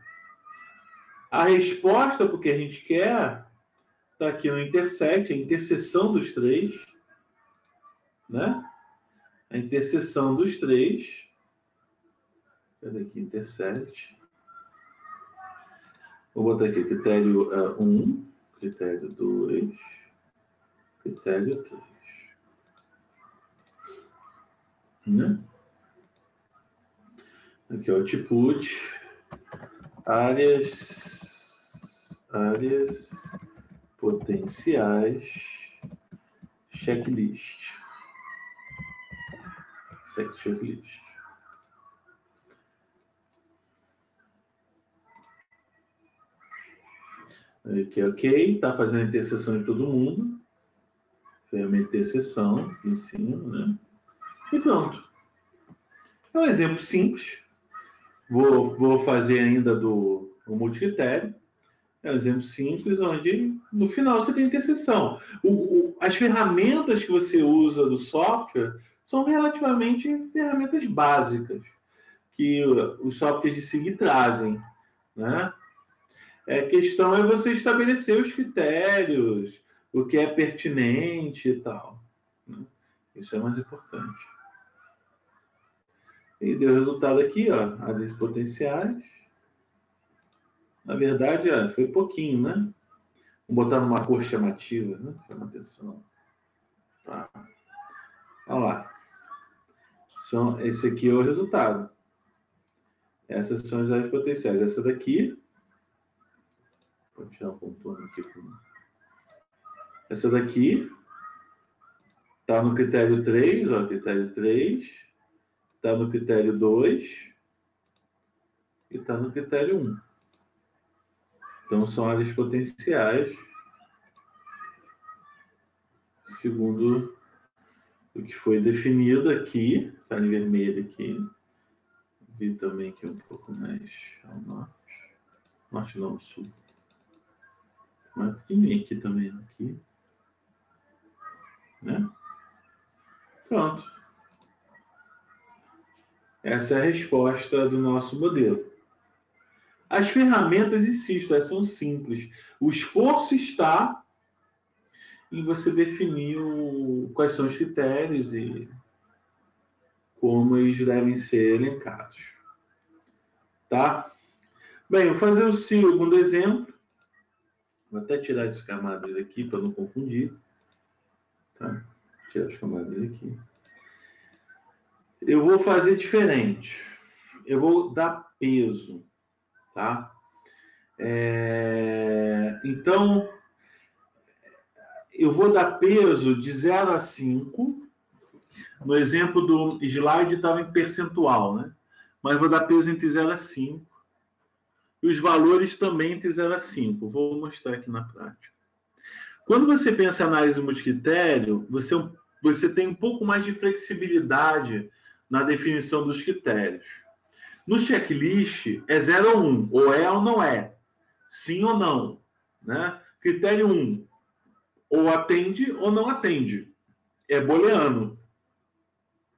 A resposta para o que a gente quer está aqui no intersect, a interseção dos 3, né? A interseção dos 3. Cadê aqui? Intersect. Vou botar aqui critério 1, critério 2, critério 3. Né? Aqui, ó, output, áreas potenciais, checklist. Checklist. Aqui, ok, está fazendo a interseção de todo mundo. Ferramenta de interseção, aqui em cima, né? E pronto. É um exemplo simples. Vou fazer ainda do multicritério. É um exemplo simples, onde no final você tem interseção. As ferramentas que você usa do software são relativamente ferramentas básicas que os softwares de SIG trazem, né? A questão é você estabelecer os critérios, o que é pertinente e tal. Né? Isso é mais importante. E deu resultado aqui, ó, áreas potenciais. Na verdade, foi pouquinho, né? Vou botar numa cor chamativa, né? Chama atenção. Tá. Olha lá. Esse aqui é o resultado. Essas são as áreas potenciais. Essa daqui. Vou tirar um contorno aqui. Essa daqui está no critério 3, ó, critério 3. Está no critério 2. e está no critério 1. Então, são áreas potenciais, segundo o que foi definido aqui, está em vermelho aqui. Vi também que é um pouco mais ao norte. Norte não, sul. Mas pequenininho aqui também, aqui. Né? Pronto. Essa é a resposta do nosso modelo. As ferramentas, insisto, elas são simples. O esforço está em você definir quais são os critérios e como eles devem ser elencados. Tá? Bem, vou fazer o segundo exemplo. Vou até tirar essas camadas aqui para não confundir. Tá? Tirar as camadas aqui. Eu vou fazer diferente. Eu vou dar peso. Tá? Então, eu vou dar peso de 0 a 5. No exemplo do slide estava em percentual, né? Mas vou dar peso entre 0 a 5. E os valores também entre 0 a 5. Vou mostrar aqui na prática. Quando você pensa em análise multicritério, você tem um pouco mais de flexibilidade na definição dos critérios. No checklist, é 0 ou 1, ou é ou não é, sim ou não. Né? Critério 1, ou atende ou não atende. É booleano.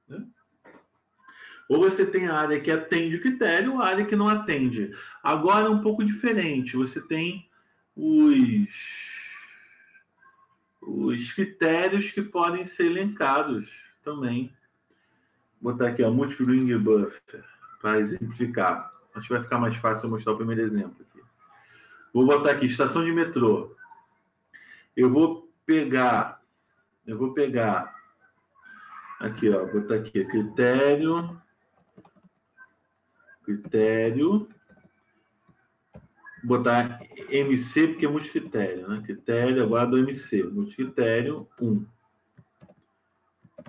Né? Ou você tem a área que atende o critério, ou a área que não atende. Agora é um pouco diferente. Você tem os critérios que podem ser elencados também. Vou botar aqui, multi-ring buffer, para exemplificar. Acho que vai ficar mais fácil eu mostrar o primeiro exemplo aqui. Vou botar aqui, estação de metrô. Eu vou pegar aqui, ó, vou botar aqui, critério, botar MC, porque é multicritério, né? Critério agora do MC, multicritério 1.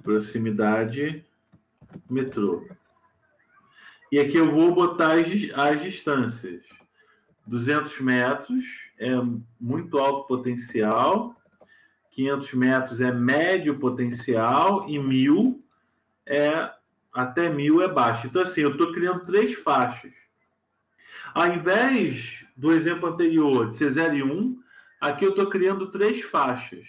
Proximidade, metrô. E aqui eu vou botar as distâncias. 200 metros é muito alto potencial, 500 metros é médio potencial e 1.000 até 1.000 é baixo. Então, assim, eu estou criando 3 faixas. Ao invés do exemplo anterior de ser 0 e 1, aqui eu estou criando 3 faixas.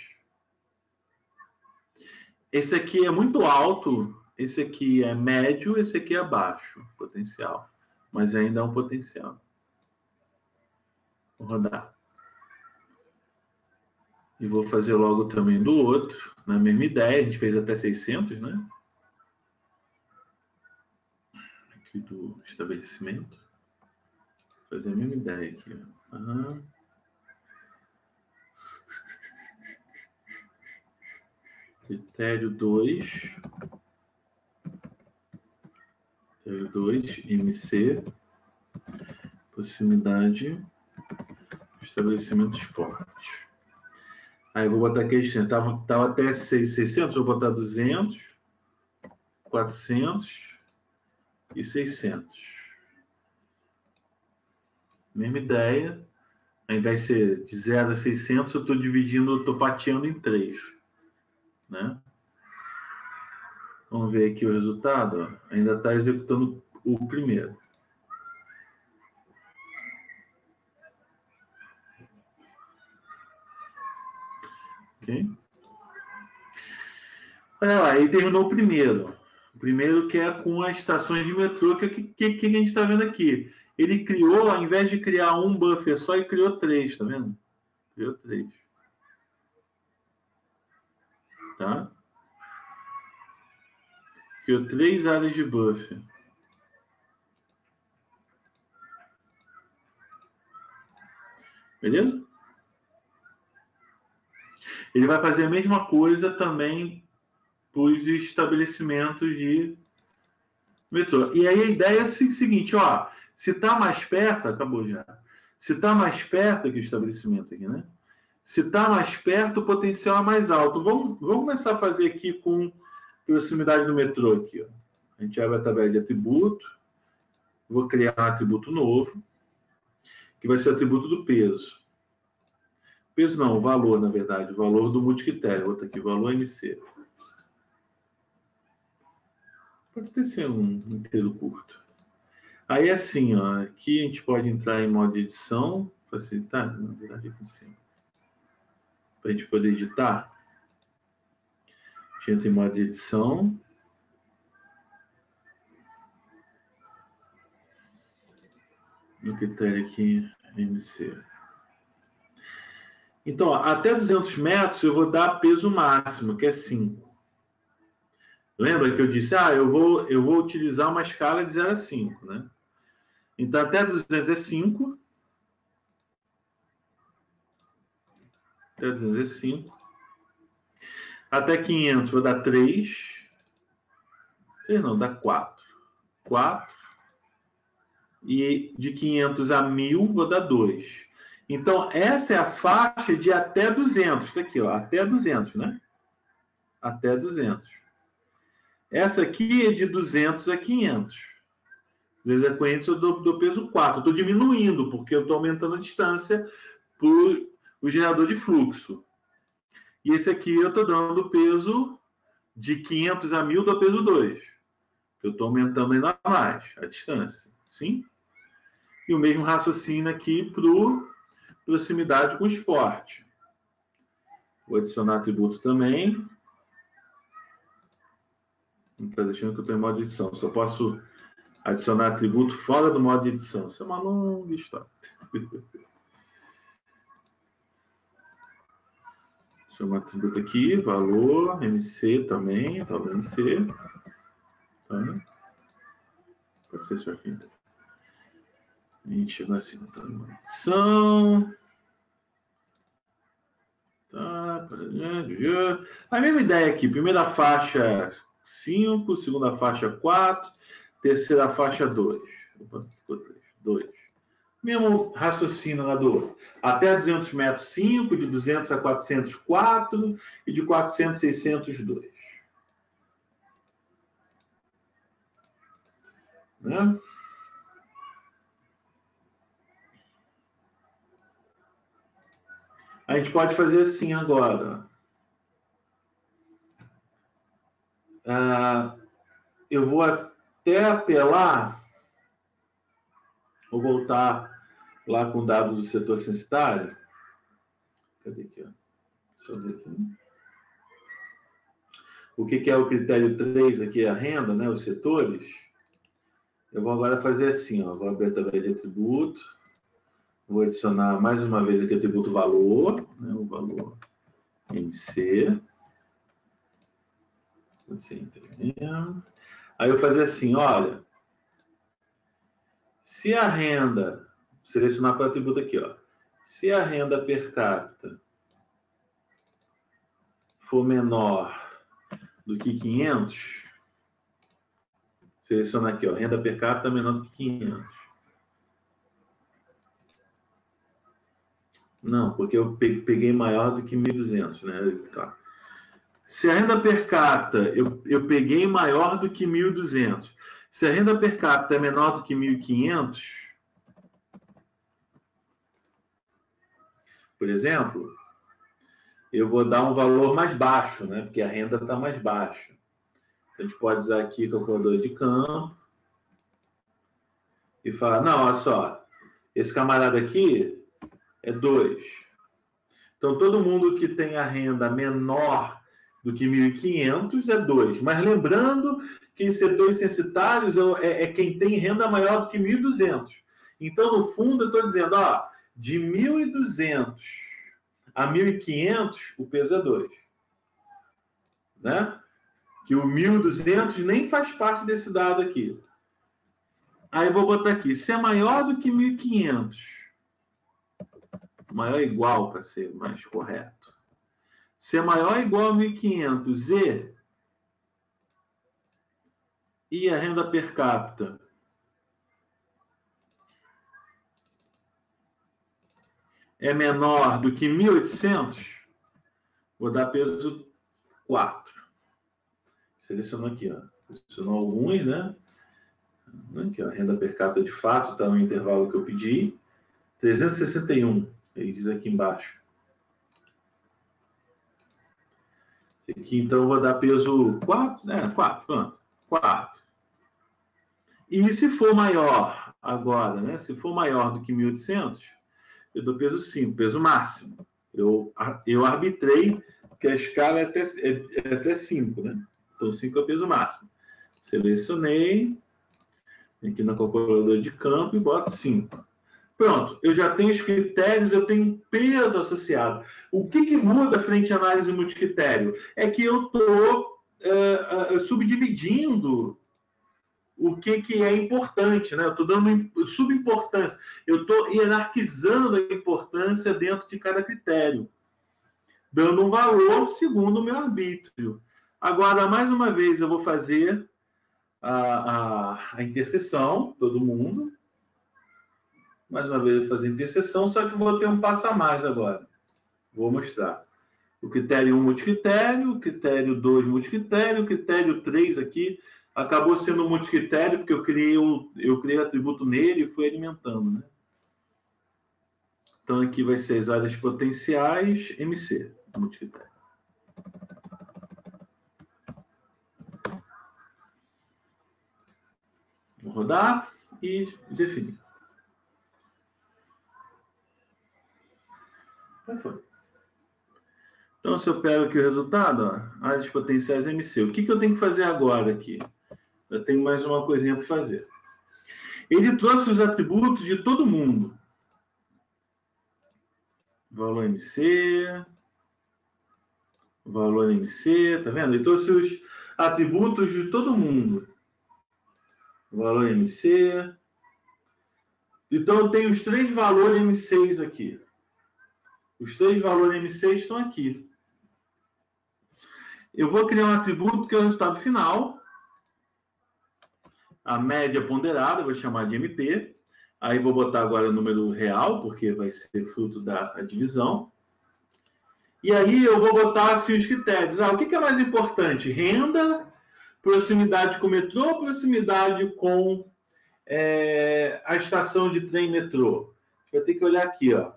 Esse aqui é muito alto, esse aqui é médio, esse aqui é baixo potencial. Mas ainda é um potencial. Vou rodar. E vou fazer logo também do outro, na mesma ideia, a gente fez até 600, né? Aqui do estabelecimento. Vou fazer a mesma ideia aqui. Critério 2. Critério 2, MC. Proximidade. Estabelecimento esporte. Aí eu vou botar aqui, estava até 600, vou botar 200, 400 e 600. Mesma ideia. Ao invés de ser de 0 a 600, eu estou dividindo, estou fatiando em 3. Né? Vamos ver aqui o resultado. Ó. Ainda está executando o primeiro. Ok? Olha lá, ele terminou o primeiro. O primeiro que é com as estações de metrô, que a gente está vendo aqui. Ele criou, ao invés de criar um buffer só, ele criou 3, tá vendo? Criou 3. Tá? Criou 3 áreas de buffer. Beleza? Ele vai fazer a mesma coisa também para os estabelecimentos de metrô. E aí a ideia é o seguinte, ó, se está mais perto, acabou já. Se está mais perto aqui o estabelecimento aqui, né? Se está mais perto, o potencial é mais alto. Vamos começar a fazer aqui com proximidade do metrô aqui, ó. A gente abre a tabela de atributo, Vou criar um atributo novo, que vai ser o atributo do peso. Peso não, o valor, na verdade. O valor do multicritério. Vou botar aqui, valor MC. Pode ter sido um inteiro curto. Aí, assim, ó, aqui a gente pode entrar em modo de edição, facilitar, na verdade, aqui em cima. Para a gente poder editar. A gente entra em modo de edição. No critério aqui, MC. Então, ó, até 200 metros eu vou dar peso máximo, que é 5. Lembra que eu disse, eu vou utilizar uma escala de 0 a 5, né? Então, até 200 é 5. Até 200 é 5. Até 500 vou dar 3. 3 não, dá 4. 4. E de 500 a 1000 vou dar 2. Então, essa é a faixa de até 200. Está aqui, ó, até 200, né? Até 200. Essa aqui é de 200 a 500. 200 a 500 eu dou peso 4. Eu estou diminuindo, porque eu estou aumentando a distância para o gerador de fluxo. E esse aqui eu estou dando peso de 500 a 1000, dou peso 2. Eu estou aumentando ainda mais a distância. Sim? E o mesmo raciocínio aqui para proximidade com esporte. Vou adicionar atributo também. Não está deixando que eu estou em modo de edição. Só posso adicionar atributo fora do modo de edição. Isso é uma longa história. Chama atributo aqui, valor, MC também, valor MC. Tá? Pode ser isso aqui. A gente chegou assim, tá numa edição. Tá, a mesma ideia aqui. Primeira faixa 5, segunda faixa 4, terceira faixa 2. Opa, ficou 3. 2. Mesmo raciocínio lá do outro. Até 200 metros 5, de 200 a 400 4 e de 400 a 600 2. Né? A gente pode fazer assim agora. Eu vou até apelar, vou voltar lá com dados do setor censitário. Cadê aqui? Deixa eu ver aqui. O que é o critério 3 aqui? A renda, né? Os setores. Eu vou agora fazer assim, ó. Vou abrir através de atributo. Vou adicionar mais uma vez aqui o atributo valor, né? O valor MC. Aí eu vou fazer assim, olha. Se a renda, selecionar para o atributo aqui, ó. Se a renda per capita for menor do que 500, seleciona aqui, ó, renda per capita menor do que 500. Não, porque eu peguei maior do que 1.200, né? Tá. Se a renda per capita eu peguei maior do que 1.200, se a renda per capita é menor do que 1.500, por exemplo, eu vou dar um valor mais baixo, né? Porque a renda está mais baixa. A gente pode usar aqui calculador de campo e falar, não, olha só, esse camarada aqui é 2. Então, todo mundo que tem a renda menor do que 1.500 é 2. Mas lembrando que em setores censitários é quem tem renda maior do que 1.200. Então, no fundo, eu estou dizendo, ó, de 1.200 a 1.500, o peso é 2. Né? Que o 1.200 nem faz parte desse dado aqui. Aí eu vou botar aqui, se é maior do que 1.500, maior ou igual para ser mais correto. Se é maior ou igual a 1.500 e a renda per capita é menor do que 1.800, vou dar peso 4. Seleciono aqui, ó. Selecionou alguns, né? né, que a renda per capita de fato está no intervalo que eu pedi, 361, ele diz aqui embaixo. Esse aqui, então, eu vou dar peso 4, né? 4, pronto. 4. E se for maior agora, né? Se for maior do que 1.800, eu dou peso 5, peso máximo. Eu arbitrei que a escala é até 5, né? Então, 5 é o peso máximo. Selecionei aqui na calculadora de campo e boto 5. Pronto, eu já tenho os critérios, eu tenho peso associado. O que muda frente à análise multicritério? É que eu estou subdividindo o que é importante, né? Eu estou dando subimportância. Eu estou hierarquizando a importância dentro de cada critério, dando um valor segundo o meu arbítrio. Agora, mais uma vez, eu vou fazer a interseção, todo mundo. Mais uma vez, eu vou fazer interseção, só que eu vou ter um passo a mais agora. Vou mostrar. O critério 1 multicritério, o critério 2 multicritério, o critério 3 aqui acabou sendo multicritério, porque eu criei atributo nele e fui alimentando, né? Então, aqui vai ser as áreas potenciais, MC, multicritério. Vou rodar e definir. Então, se eu pego aqui o resultado, ó, áreas potenciais MC, o que eu tenho que fazer agora aqui? Eu tenho mais uma coisinha para fazer. Ele trouxe os atributos de todo mundo. Valor MC, valor MC, tá vendo? Ele trouxe os atributos de todo mundo. Valor MC. Então, eu tenho os 3 valores M6 aqui. Os 3 valores M6 estão aqui. Eu vou criar um atributo que é o resultado final. A média ponderada, eu vou chamar de MP. Aí vou botar agora o número real, porque vai ser fruto da divisão. E aí eu vou botar assim, os critérios. O que é mais importante? Renda, proximidade com o metrô, proximidade com a estação de trem metrô. Vai ter que olhar aqui, ó.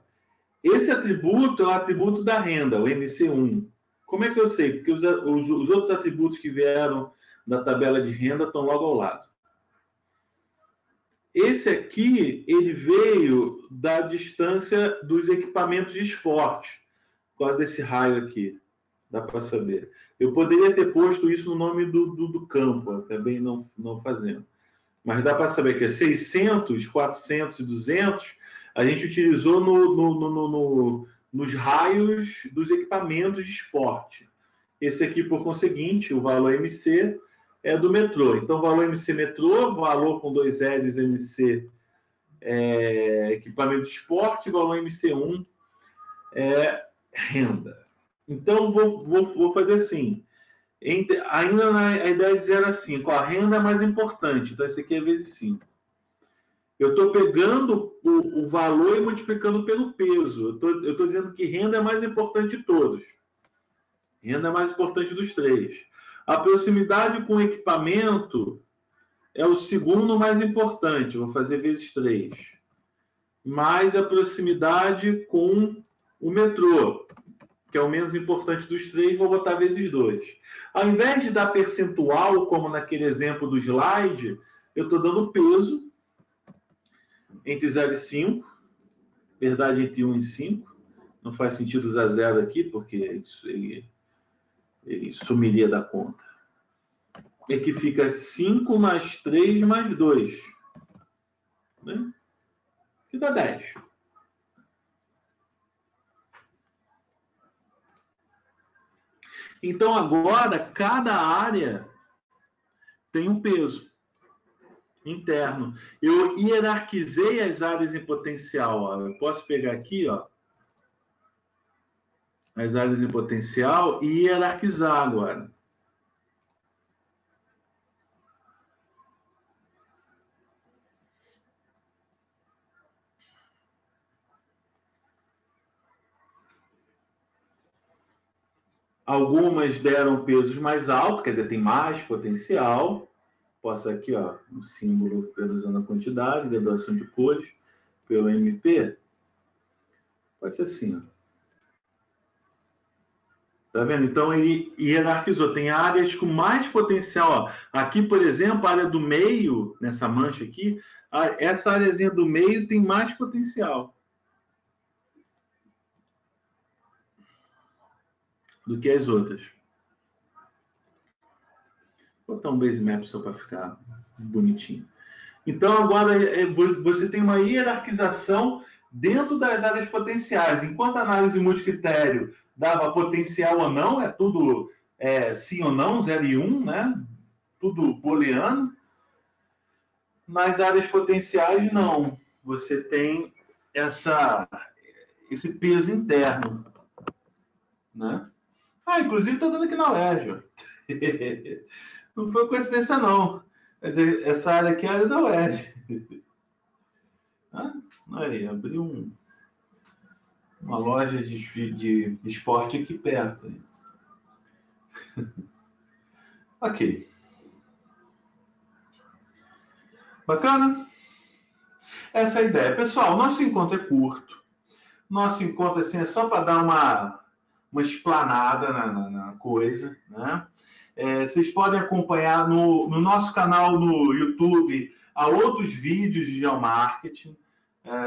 Esse atributo é o atributo da renda, o MC1. Como é que eu sei? Porque os outros atributos que vieram da tabela de renda estão logo ao lado. Esse aqui, ele veio da distância dos equipamentos de esporte. Por causa desse raio aqui. Dá para saber. Eu poderia ter posto isso no nome do campo, acabei não fazendo. Mas dá para saber que é 600, 400 e 200, a gente utilizou nos raios dos equipamentos de esporte. Esse aqui, por conseguinte, o valor MC é do metrô. Então, valor MC metrô, valor com 2 L's MC equipamento de esporte, valor MC1 renda. Então, vou fazer assim. Ainda a ideia de 0 a 5. A renda é mais importante. Então, esse aqui é vezes 5. Eu estou pegando o valor e multiplicando pelo peso. Eu estou dizendo que renda é mais importante de todos. Renda é mais importante dos 3. A proximidade com o equipamento é o segundo mais importante. Vou fazer vezes 3. Mais a proximidade com o metrô, que é o menos importante dos 3, vou botar vezes 2. Ao invés de dar percentual, como naquele exemplo do slide, eu estou dando peso entre 0 e 5, verdade entre 1 e 5. Não faz sentido usar 0 aqui, porque ele sumiria da conta. E que fica 5 mais 3 mais 2. Né? Que dá 10. Então, agora, cada área tem um peso interno. Eu hierarquizei as áreas em potencial. Ó. Eu posso pegar aqui, ó, as áreas em potencial e hierarquizar agora. Algumas deram pesos mais altos, quer dizer, tem mais potencial. posso aqui, ó, um símbolo usando a quantidade, graduação de cores, pelo MP. Pode ser assim, ó. Tá vendo? Então, ele hierarquizou. Tem áreas com mais potencial. Ó. Aqui, por exemplo, a área do meio, nessa mancha aqui, essa áreazinha do meio tem mais potencial do que as outras. Vou botar um base map só para ficar bonitinho. Então, agora, você tem uma hierarquização dentro das áreas potenciais. Enquanto a análise multicritério dava potencial ou não, é tudo sim ou não, 0 e 1, né? Tudo booleano. Nas áreas potenciais, não. Você tem esse peso interno. Né? Inclusive está dando aqui na UERJ. Não foi coincidência, não. Mas essa área aqui é a área da UERJ. Aí, abri uma loja de esporte aqui perto. Ok. Bacana? Essa é a ideia. Pessoal, nosso encontro é curto. Nosso encontro assim, é só para dar uma explanada na coisa. Né? Vocês podem acompanhar no nosso canal no YouTube há outros vídeos de geomarketing.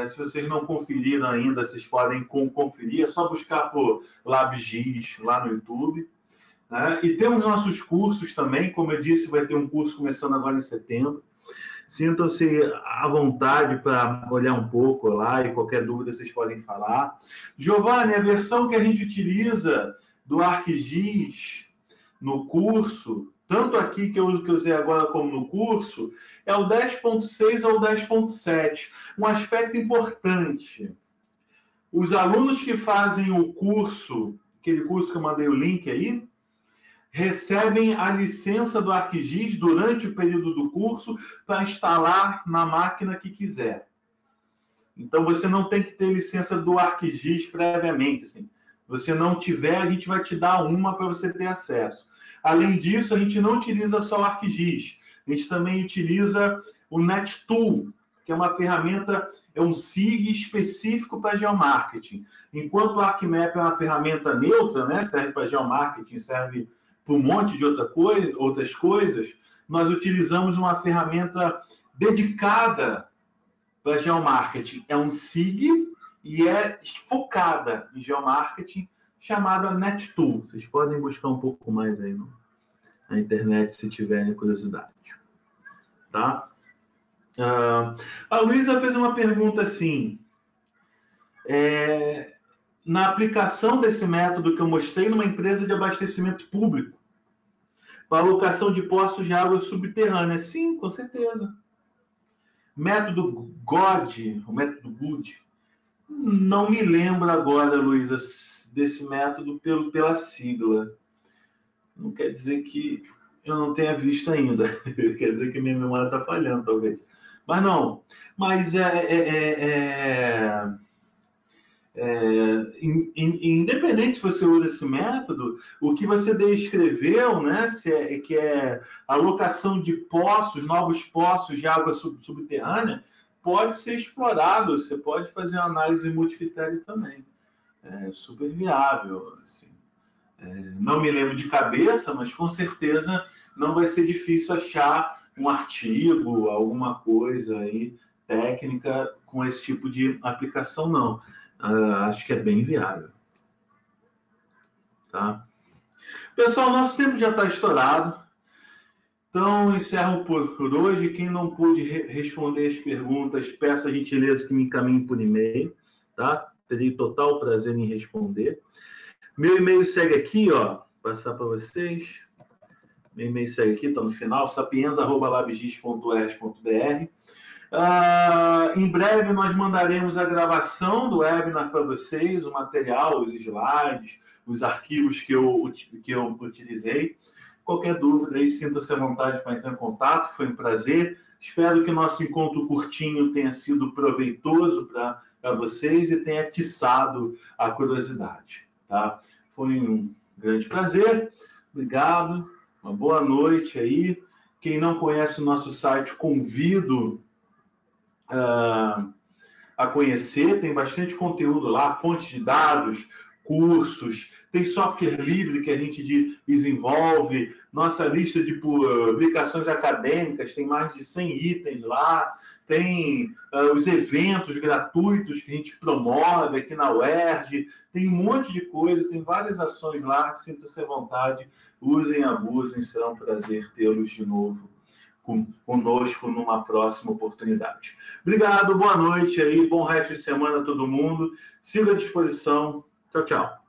Se vocês não conferiram ainda, vocês podem conferir. É só buscar por LabGIS lá no YouTube. Né? E temos nossos cursos também. Como eu disse, vai ter um curso começando agora em setembro. Sintam-se à vontade para olhar um pouco lá e qualquer dúvida vocês podem falar. Giovanni, a versão que a gente utiliza do ArcGIS no curso, tanto aqui que eu usei agora como no curso, é o 10.6 ou 10.7. Um aspecto importante. Os alunos que fazem o curso, aquele curso que eu mandei o link aí, recebem a licença do ArcGIS durante o período do curso para instalar na máquina que quiser. Então, você não tem que ter licença do ArcGIS previamente. Assim. Se você não tiver, a gente vai te dar uma para você ter acesso. Além disso, a gente não utiliza só o ArcGIS. A gente também utiliza o NetTool, que é uma ferramenta, é um SIG específico para geomarketing. Enquanto o ArcMap é uma ferramenta neutra, né? Serve para geomarketing, serve para um monte de outras coisas, nós utilizamos uma ferramenta dedicada para geomarketing. É um SIG e é focada em geomarketing, chamada NetTool. Vocês podem buscar um pouco mais aí na internet, se tiverem curiosidade. Tá? A Luísa fez uma pergunta assim. Na aplicação desse método que eu mostrei numa empresa de abastecimento público, para alocação de poços de água subterrânea. Sim, com certeza. Método GOD, o método GOOD, não me lembro agora, Luísa, desse método pela sigla. Não quer dizer que eu não tenha visto ainda. Quer dizer que minha memória está falhando, talvez. Mas não. Mas independente se você usa esse método, o que você descreveu, né, que é a alocação de poços, novos poços de água subterrânea, pode ser explorado. Você pode fazer uma análise multicritério também. É super viável. Assim. Não me lembro de cabeça, mas com certeza não vai ser difícil achar um artigo, alguma coisa aí técnica com esse tipo de aplicação, não. Acho que é bem viável. Tá? Pessoal, nosso tempo já está estourado. Então, encerro por hoje. Quem não pôde responder as perguntas, peço a gentileza que me encaminhe por e-mail. Tá? Terei total prazer em responder. Meu e-mail segue aqui, ó. Vou passar para vocês. Meu e-mail segue aqui, está no final, sapienza@labgis.es.br. Em breve nós mandaremos a gravação do webinar para vocês, o material, os slides, os arquivos que eu utilizei. Qualquer dúvida aí, sinta-se à vontade para entrar em contato, foi um prazer. Espero que o nosso encontro curtinho tenha sido proveitoso para vocês e tenha atiçado a curiosidade. Tá? Foi um grande prazer, obrigado, uma boa noite aí. Quem não conhece o nosso site, convido a conhecer. Tem bastante conteúdo lá, fontes de dados, cursos, tem software livre que a gente desenvolve, nossa lista de publicações acadêmicas, tem mais de 100 itens lá, tem os eventos gratuitos que a gente promove aqui na UERJ, tem um monte de coisa, tem várias ações lá, sintam-se à vontade, usem, abusem, será um prazer tê-los de novo conosco numa próxima oportunidade. Obrigado, boa noite aí, bom resto de semana a todo mundo, siga à disposição, tchau, tchau.